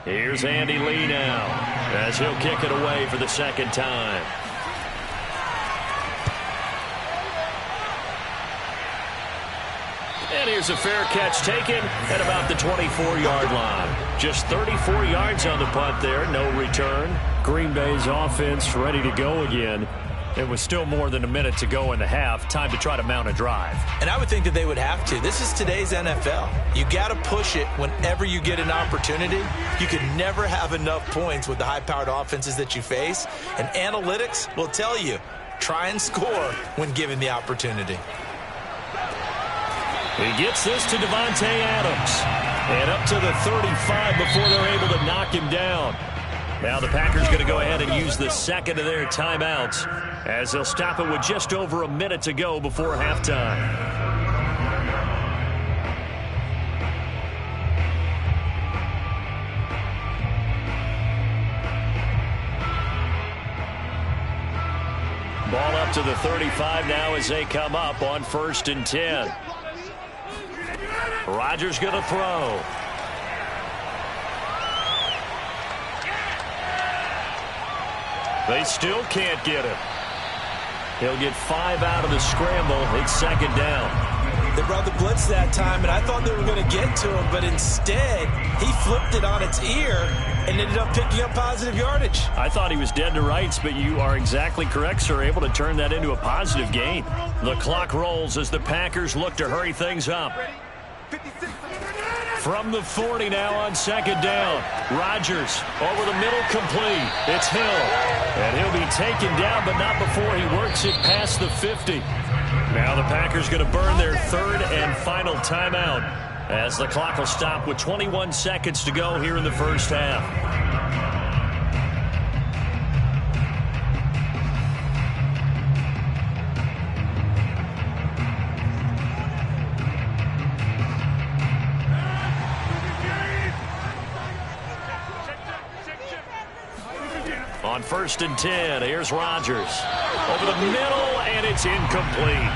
Here's Andy Lee now as he'll kick it away for the 2nd time. And here's a fair catch taken at about the 24-yard line. Just 34 yards on the punt there, no return. Green Bay's offense ready to go again. It was still more than a minute to go in the half. Time to try to mount a drive. And I would think that they would have to. This is today's NFL. You got to push it whenever you get an opportunity. You can never have enough points with the high-powered offenses that you face. And analytics will tell you, try and score when given the opportunity. He gets this to Devontae Adams. And up to the 35 before they're able to knock him down. Now the Packers going to go ahead and use the 2nd of their timeouts as they'll stop it with just over a minute to go before halftime. Ball up to the 35 now as they come up on 1st and 10. Rodgers going to throw. They still can't get him. He'll get 5 out of the scramble. It's 2nd down. They brought the blitz that time, and I thought they were going to get to him, but instead, he flipped it on its ear and ended up picking up positive yardage. I thought he was dead to rights, but you are exactly correct, sir. Able to turn that into a positive gain. The clock rolls as the Packers look to hurry things up. From the 40 now on 2nd down. Rodgers over the middle, complete. It's Hill. And he'll be taken down, but not before he works it past the 50. Now the Packers going to burn their 3rd and final timeout as the clock will stop with 21 seconds to go here in the first half. On 1st and 10, here's Rodgers. Over the middle, and it's incomplete.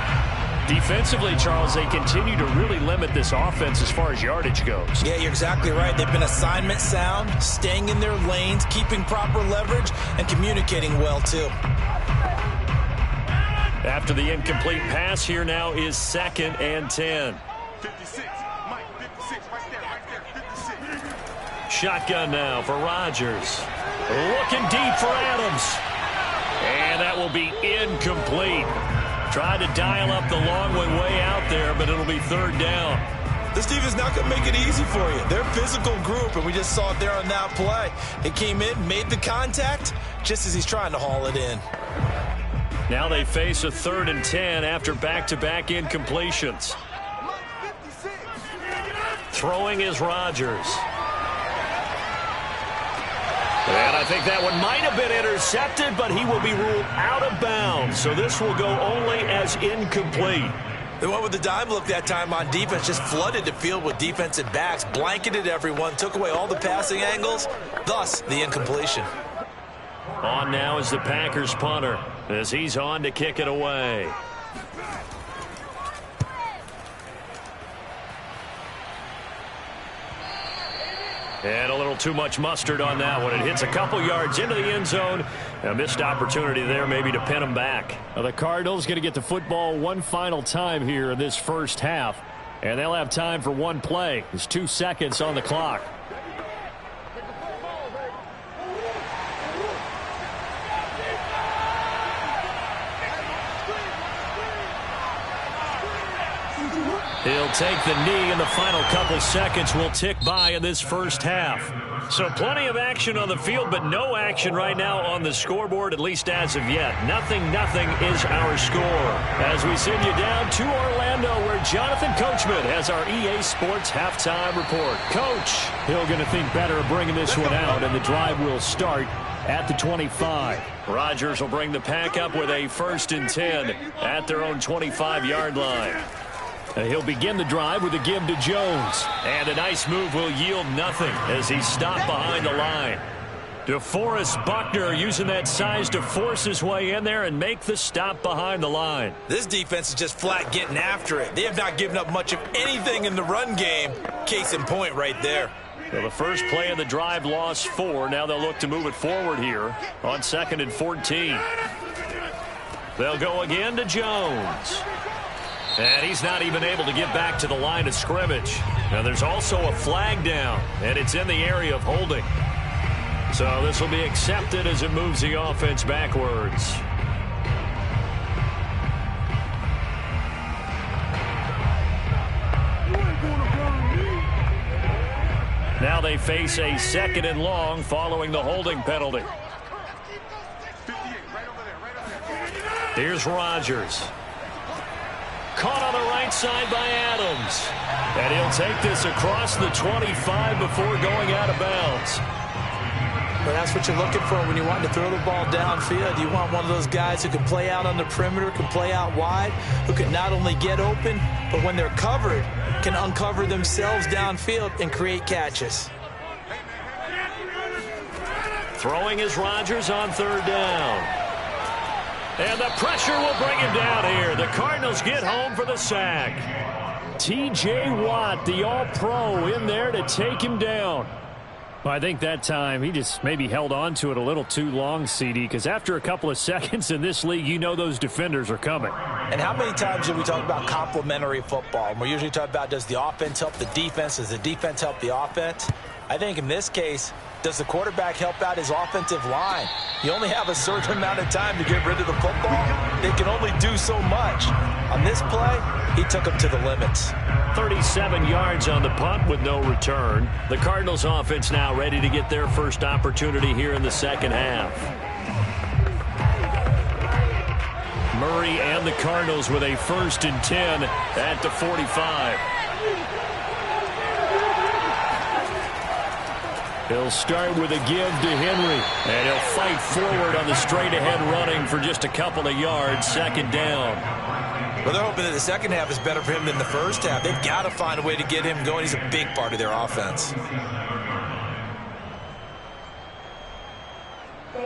Defensively, Charles, they continue to really limit this offense as far as yardage goes. Yeah, you're exactly right. They've been assignment sound, staying in their lanes, keeping proper leverage, and communicating well, too. After the incomplete pass, here now is 2nd and 10. 56, Mike, 56, right there, 56. Shotgun now for Rodgers. Looking deep for Adams. And that will be incomplete. Tried to dial up the long way out there, but it'll be 3rd down. This defense not going to make it easy for you. They're a physical group, and we just saw it there on that play. It came in, made the contact, just as he's trying to haul it in. Now they face a 3rd and 10 after back-to-back incompletions. Throwing is Rodgers. And I think that one might have been intercepted, but he will be ruled out of bounds. So this will go only as incomplete. They went with the dime look that time on defense, just flooded the field with defensive backs, blanketed everyone, took away all the passing angles, thus the incompletion. On now is the Packers punter as he's on to kick it away. And a little too much mustard on that one. It hits a couple yards into the end zone. A missed opportunity there maybe to pin them back. Now the Cardinals going to get the football one final time here in this first half. And they'll have time for one play. There's 2 seconds on the clock. He'll take the knee, and the final couple seconds will tick by in this first half. So plenty of action on the field, but no action right now on the scoreboard, at least as of yet. 0-0 is our score. As we send you down to Orlando, where Jonathan Coachman has our EA Sports halftime report. Coach, Hill going to think better of bringing this one out, and the drive will start at the 25. Rodgers will bring the pack up with a 1st and 10 at their own 25-yard line. He'll begin the drive with a give to Jones. And a nice move will yield nothing as he's stopped behind the line. DeForest Buckner using that size to force his way in there and make the stop behind the line. This defense is just flat getting after it. They have not given up much of anything in the run game. Case in point right there. Well, the first play of the drive lost 4. Now they'll look to move it forward here on 2nd and 14. They'll go again to Jones. And he's not even able to get back to the line of scrimmage. Now there's also a flag down, and it's in the area of holding. So this will be accepted as it moves the offense backwards. Now they face a 2nd and long following the holding penalty. Here's Rodgers. Caught on the right side by Adams. And he'll take this across the 25 before going out of bounds. But that's what you're looking for when you want to throw the ball downfield. You want one of those guys who can play out on the perimeter, can play out wide, who can not only get open, but when they're covered, can uncover themselves downfield and create catches. Throwing is Rodgers on 3rd down. And the pressure will bring him down here. The Cardinals get home for the sack. T.J. Watt, the All-Pro, in there to take him down. Well, I think that time he just maybe held on to it a little too long, CD, because after a couple of seconds in this league, you know those defenders are coming. And how many times do we talk about complementary football? We're usually talking about, does the offense help the defense? Does the defense help the offense? I think in this case, does the quarterback help out his offensive line? You only have a certain amount of time to get rid of the football. They can only do so much. On this play, he took him to the limits. 37 yards on the punt with no return. The Cardinals offense now ready to get their first opportunity here in the second half. Murray and the Cardinals with a 1st and 10 at the 45. He'll start with a give to Henry, and he'll fight forward on the straight-ahead running for just a couple of yards, 2nd down. Well, they're hoping that the second half is better for him than the first half. They've got to find a way to get him going. He's a big part of their offense.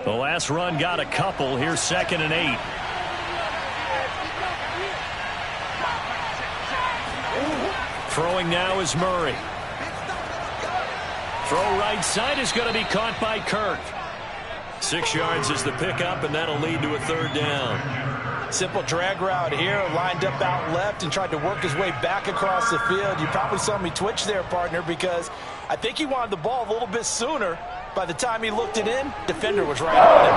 The last run got a couple. Here's 2nd and 8. Throwing now is Murray. Throw right side is going to be caught by Kirk. 6 yards is the pickup, and that'll lead to a 3rd down. Simple drag route here, lined up out left and tried to work his way back across the field. You probably saw me twitch there, partner, because I think he wanted the ball a little bit sooner. By the time he looked it in, defender was right on it.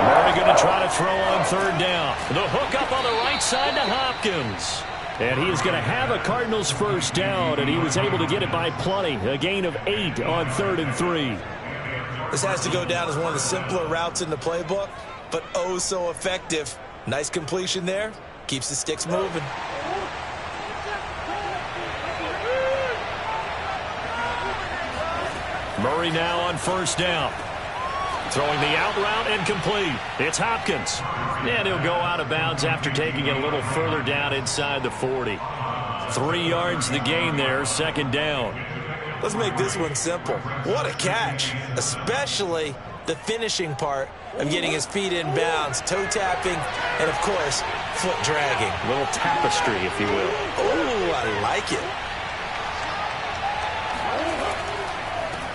Murray going to try to throw on 3rd down. The hook up on the right side to Hopkins. And he is going to have a Cardinals 1st down, and he was able to get it by plenty. A gain of 8 on 3rd and 3. This has to go down as one of the simpler routes in the playbook, but oh so effective. Nice completion there. Keeps the sticks moving. Murray now on 1st down. Throwing the out route incomplete. It's Hopkins. And he'll go out of bounds after taking it a little further down inside the 40. 3 yards the gain there, 2nd down. Let's make this one simple. What a catch, especially the finishing part of getting his feet in bounds, toe tapping, and of course, foot dragging. A little tapestry, if you will. Oh, I like it.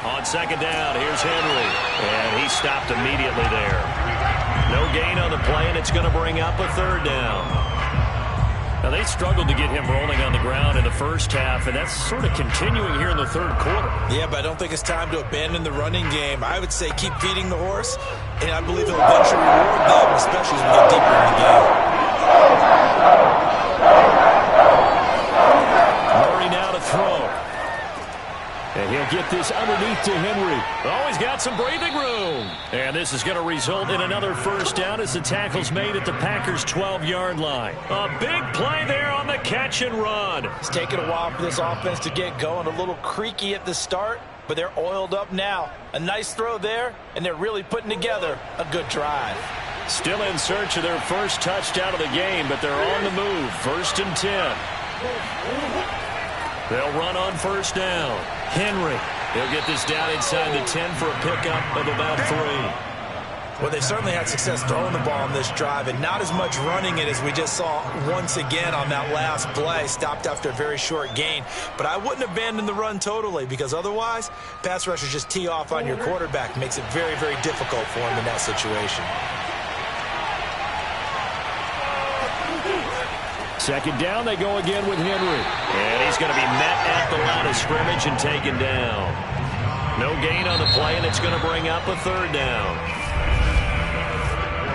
On 2nd down, here's Henry. And he stopped immediately there. No gain on the play, and it's going to bring up a 3rd down. Now, they struggled to get him rolling on the ground in the first half, and that's sort of continuing here in the third quarter. Yeah, but I don't think it's time to abandon the running game. I would say keep feeding the horse, and I believe it'll eventually reward them, especially as we get deeper in the game. Murray now to throw. And he'll get this underneath to Henry. Oh, he's got some breathing room. And this is going to result in another first down as the tackle's made at the Packers' 12-yard line. A big play there on the catch and run. It's taken a while for this offense to get going. A little creaky at the start, but they're oiled up now. A nice throw there, and they're really putting together a good drive. Still in search of their first touchdown of the game, but they're on the move. 1st and 10. They'll run on first down. Henry. He'll get this down inside the 10 for a pickup of about 3. Well, they've certainly had success throwing the ball on this drive, and not as much running it as we just saw once again on that last play. Stopped after a very short gain. But I wouldn't abandon the run totally, because otherwise, pass rushers just tee off on your quarterback. Makes it very, very difficult for him in that situation. Second down, they go again with Henry. And he's going to be met at the line of scrimmage and taken down. No gain on the play, and it's going to bring up a 3rd down.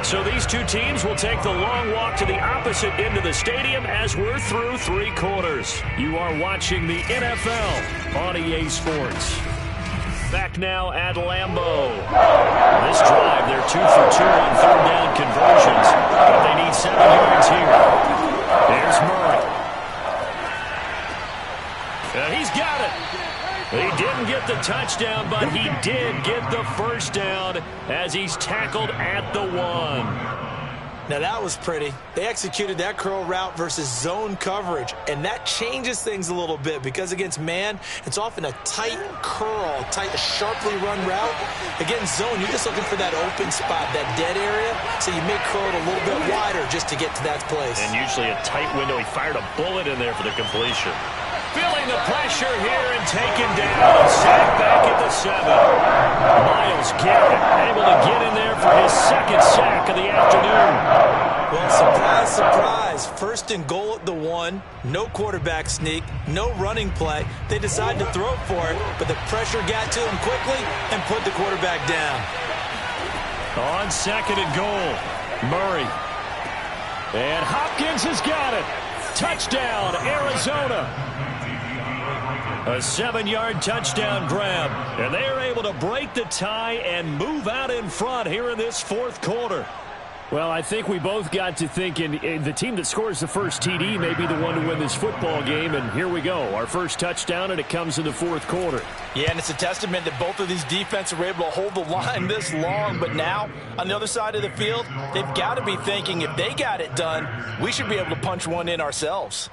So these two teams will take the long walk to the opposite end of the stadium as we're through 3 quarters. You are watching the NFL on EA Sports. Back now at Lambeau. This drive, they're 2 for 2 on 3rd down conversions, but they need 7 yards here. There's Murray. He's got it. He didn't get the touchdown, but he did get the first down as he's tackled at the 1. Now, that was pretty. They executed that curl route versus zone coverage, and that changes things a little bit because against man, it's often a tight curl, tight, sharply run route. Against zone, you're just looking for that open spot, that dead area, so you may curl it a little bit wider just to get to that place. And usually a tight window. He fired a bullet in there for the completion. Feeling the pressure here and taken down. Sacked back at the 7. Myles Garrett able to get in there for his 2nd sack of the afternoon. Well, surprise, surprise. 1st and goal at the 1. No quarterback sneak. No running play. They decided to throw for it, but the pressure got to him quickly and put the quarterback down. On 2nd and goal, Murray. And Hopkins has got it. Touchdown, Arizona. A 7-yard touchdown grab. And they are able to break the tie and move out in front here in this 4th quarter. Well, I think we both got to thinking the team that scores the first TD may be the one to win this football game. And here we go. Our first touchdown, and it comes in the 4th quarter. Yeah, and it's a testament that both of these defenses were able to hold the line this long. But now, on the other side of the field, they've got to be thinking if they got it done, we should be able to punch one in ourselves.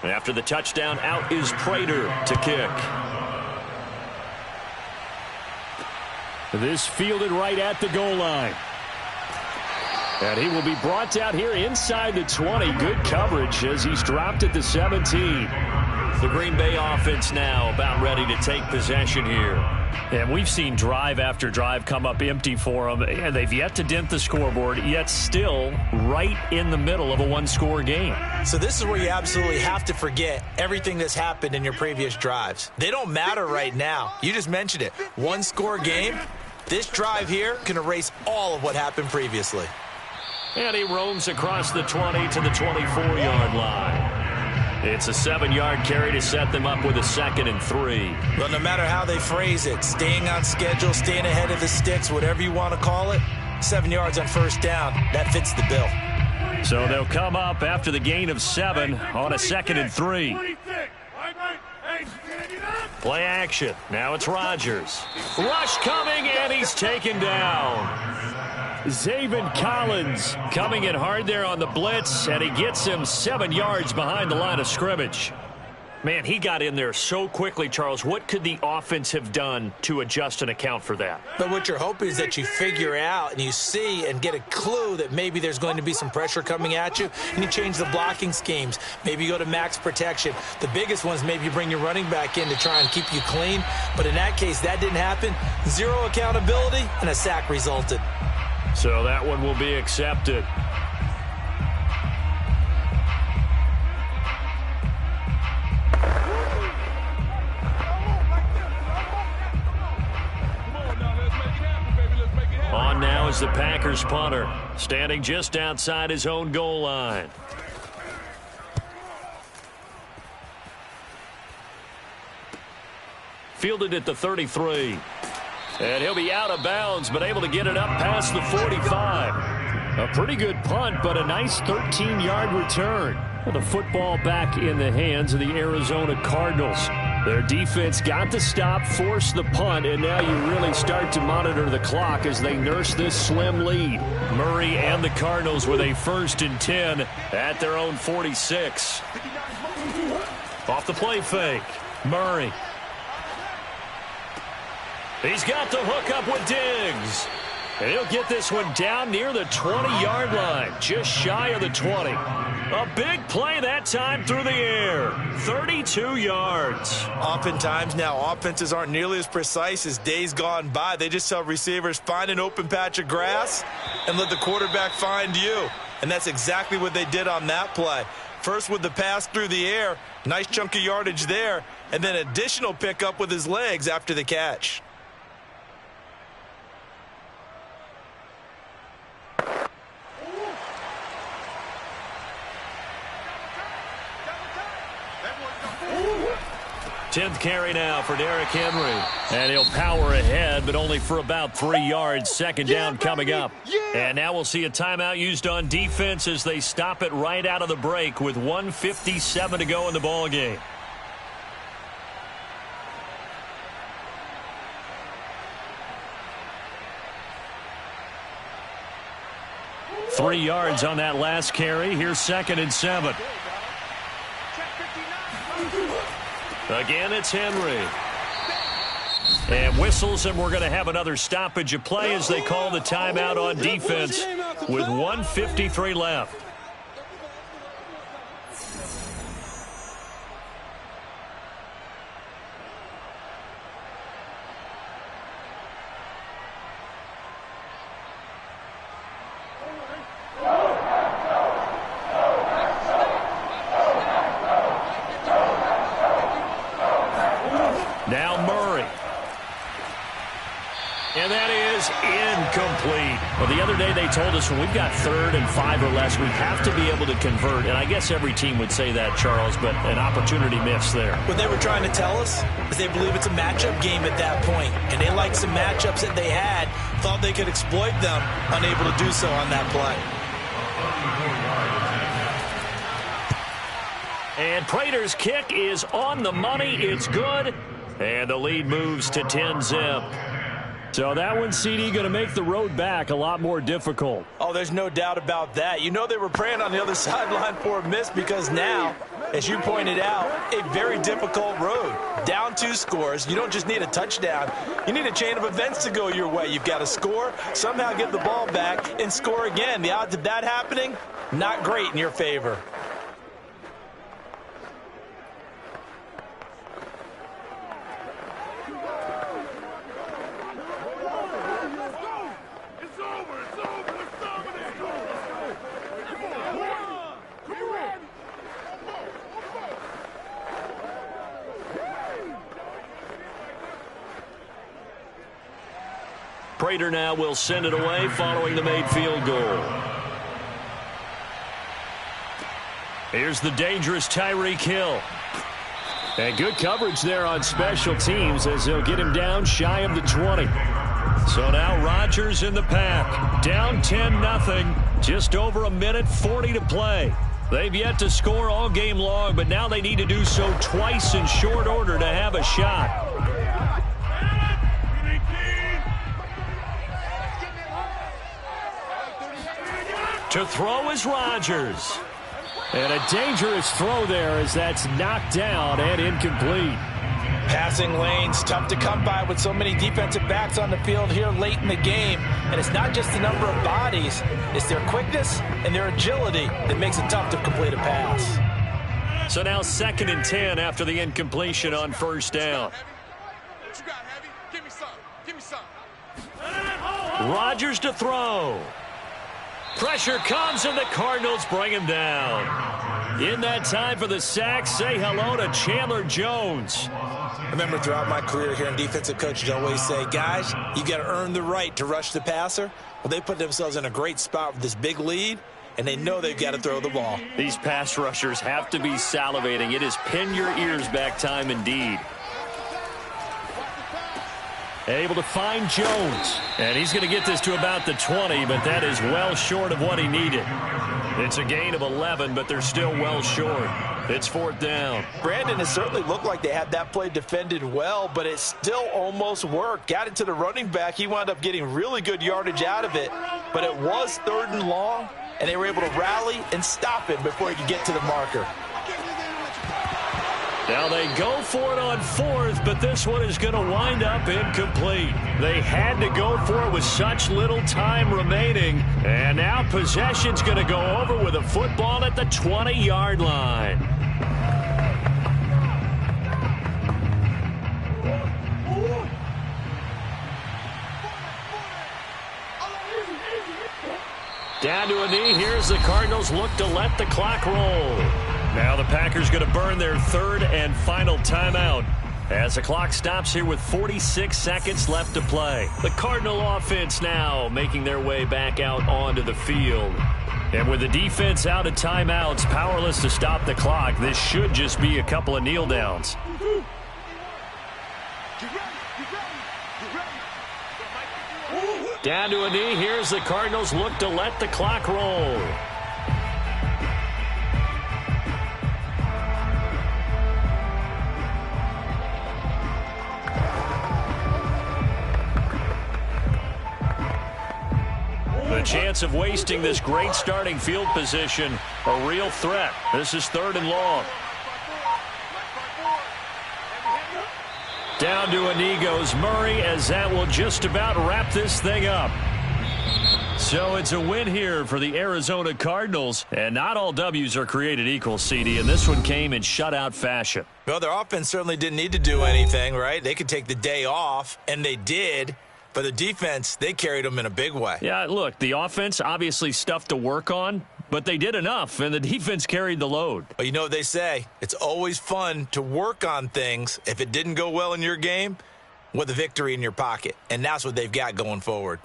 After the touchdown, out is Prater to kick. This fielded right at the goal line. And he will be brought out here inside the 20. Good coverage as he's dropped at the 17. The Green Bay offense now about ready to take possession here. And we've seen drive after drive come up empty for them, and they've yet to dent the scoreboard, yet still right in the middle of a one-score game. So this is where you absolutely have to forget everything that's happened in your previous drives. They don't matter right now. You just mentioned it. One-score game. This drive here can erase all of what happened previously. And he roams across the 20 to the 24-yard line. It's a 7-yard carry to set them up with a 2nd and 3. Well, no matter how they phrase it, staying on schedule, staying ahead of the sticks, whatever you want to call it, 7 yards on first down, that fits the bill. So they'll come up after the gain of 7 on a 2nd and 3. Play action. Now it's Rodgers. Rush coming, and he's taken down. Zaven Collins coming in hard there on the blitz, and he gets him 7 yards behind the line of scrimmage. Man, he got in there so quickly, Charles. What could the offense have done to adjust and account for that? But what you're hoping is that you figure out and you see and get a clue that maybe there's going to be some pressure coming at you, and you change the blocking schemes. Maybe you go to max protection. The biggest ones, maybe you bring your running back in to try and keep you clean. But in that case, that didn't happen. Zero accountability, and a sack resulted. So that one will be accepted. On now is the Packers punter, standing just outside his own goal line. Fielded at the 33. And he'll be out of bounds, but able to get it up past the 45. A pretty good punt, but a nice 13-yard return. Well, the football back in the hands of the Arizona Cardinals. Their defense got the stop, forced the punt, and now you really start to monitor the clock as they nurse this slim lead. Murray and the Cardinals with a 1st and 10 at their own 46. Off the play fake, Murray. He's got the hook up with Diggs. And he'll get this one down near the 20-yard line, just shy of the 20. A big play that time through the air, 32 yards. Oftentimes now, offenses aren't nearly as precise as days gone by. They just tell receivers, find an open patch of grass and let the quarterback find you. And that's exactly what they did on that play. First with the pass through the air, nice chunk of yardage there, and then additional pickup with his legs after the catch. Tenth carry now for Derrick Henry. And he'll power ahead, but only for about 3 yards. Second down coming up. And now we'll see a timeout used on defense as they stop it right out of the break with 1:57 to go in the ballgame. Three yards on that last carry. Here's 2nd and 7. Again, it's Henry. And whistles, and we're going to have another stoppage of play as they call the timeout on defense with 1:53 left. Now Murray. And that is incomplete. Well, the other day they told us when we've got 3rd and 5 or less, we have to be able to convert. And I guess every team would say that, Charles, but an opportunity missed there. What they were trying to tell us is they believe it's a matchup game at that point. And they liked some matchups that they had, thought they could exploit them, unable to do so on that play. And Prater's kick is on the money. It's good. And the lead moves to 10-zip. So that one, CD, going to make the road back a lot more difficult. Oh, there's no doubt about that. You know they were praying on the other sideline for a miss because now, as you pointed out, a very difficult road. Down 2 scores. You don't just need a touchdown. You need a chain of events to go your way. You've got to score, somehow get the ball back, and score again. The odds of that happening, not great in your favor. Prater now will send it away following the made field goal. Here's the dangerous Tyreek Hill. And good coverage there on special teams as they'll get him down shy of the 20. So now Rodgers in the pack. Down 10-0. Just over a minute 40 to play. They've yet to score all game long, but now they need to do so twice in short order to have a shot. To throw is Rodgers. And a dangerous throw there as that's knocked down and incomplete. Passing lanes, tough to come by with so many defensive backs on the field here late in the game. And it's not just the number of bodies, it's their quickness and their agility that makes it tough to complete a pass. So now 2nd and 10 after the incompletion on first down. What you got, Heavy? Give me some. Give me some. Rodgers to throw. Pressure comes, and the Cardinals bring him down. In that time for the sack, say hello to Chandler Jones. I remember throughout my career here in defensive coaches always say, guys, you got to earn the right to rush the passer. Well, they put themselves in a great spot with this big lead, and they know they've got to throw the ball. These pass rushers have to be salivating. It is pin your ears back time indeed. Able to find Jones. And he's going to get this to about the 20, but that is well short of what he needed. It's a gain of 11, but they're still well short. It's 4th down. Brandon, it certainly looked like they had that play defended well, but it still almost worked. Got it to the running back. He wound up getting really good yardage out of it, but it was 3rd and long, and they were able to rally and stop him before he could get to the marker. Now they go for it on 4th, but this one is going to wind up incomplete. They had to go for it with such little time remaining. And now possession's going to go over with a football at the 20-yard line. Down to a knee. Here's the Cardinals look to let the clock roll. Now the Packers going to burn their 3rd and final timeout as the clock stops here with 46 seconds left to play. The Cardinal offense now making their way back out onto the field. And with the defense out of timeouts, powerless to stop the clock, this should just be a couple of kneel downs. Down to a knee. Here's the Cardinals look to let the clock roll. The chance of wasting this great starting field position, a real threat. This is 3rd and long. Down to a knee goes Murray, as that will just about wrap this thing up. So it's a win here for the Arizona Cardinals, and not all W's are created equal, CD, and this one came in shutout fashion. Well, their offense certainly didn't need to do anything, right? They could take the day off, and they did. For the defense, they carried them in a big way. Yeah, look, the offense, obviously stuff to work on, but they did enough, and the defense carried the load. Well, you know what they say. It's always fun to work on things if it didn't go well in your game with a victory in your pocket, and that's what they've got going forward.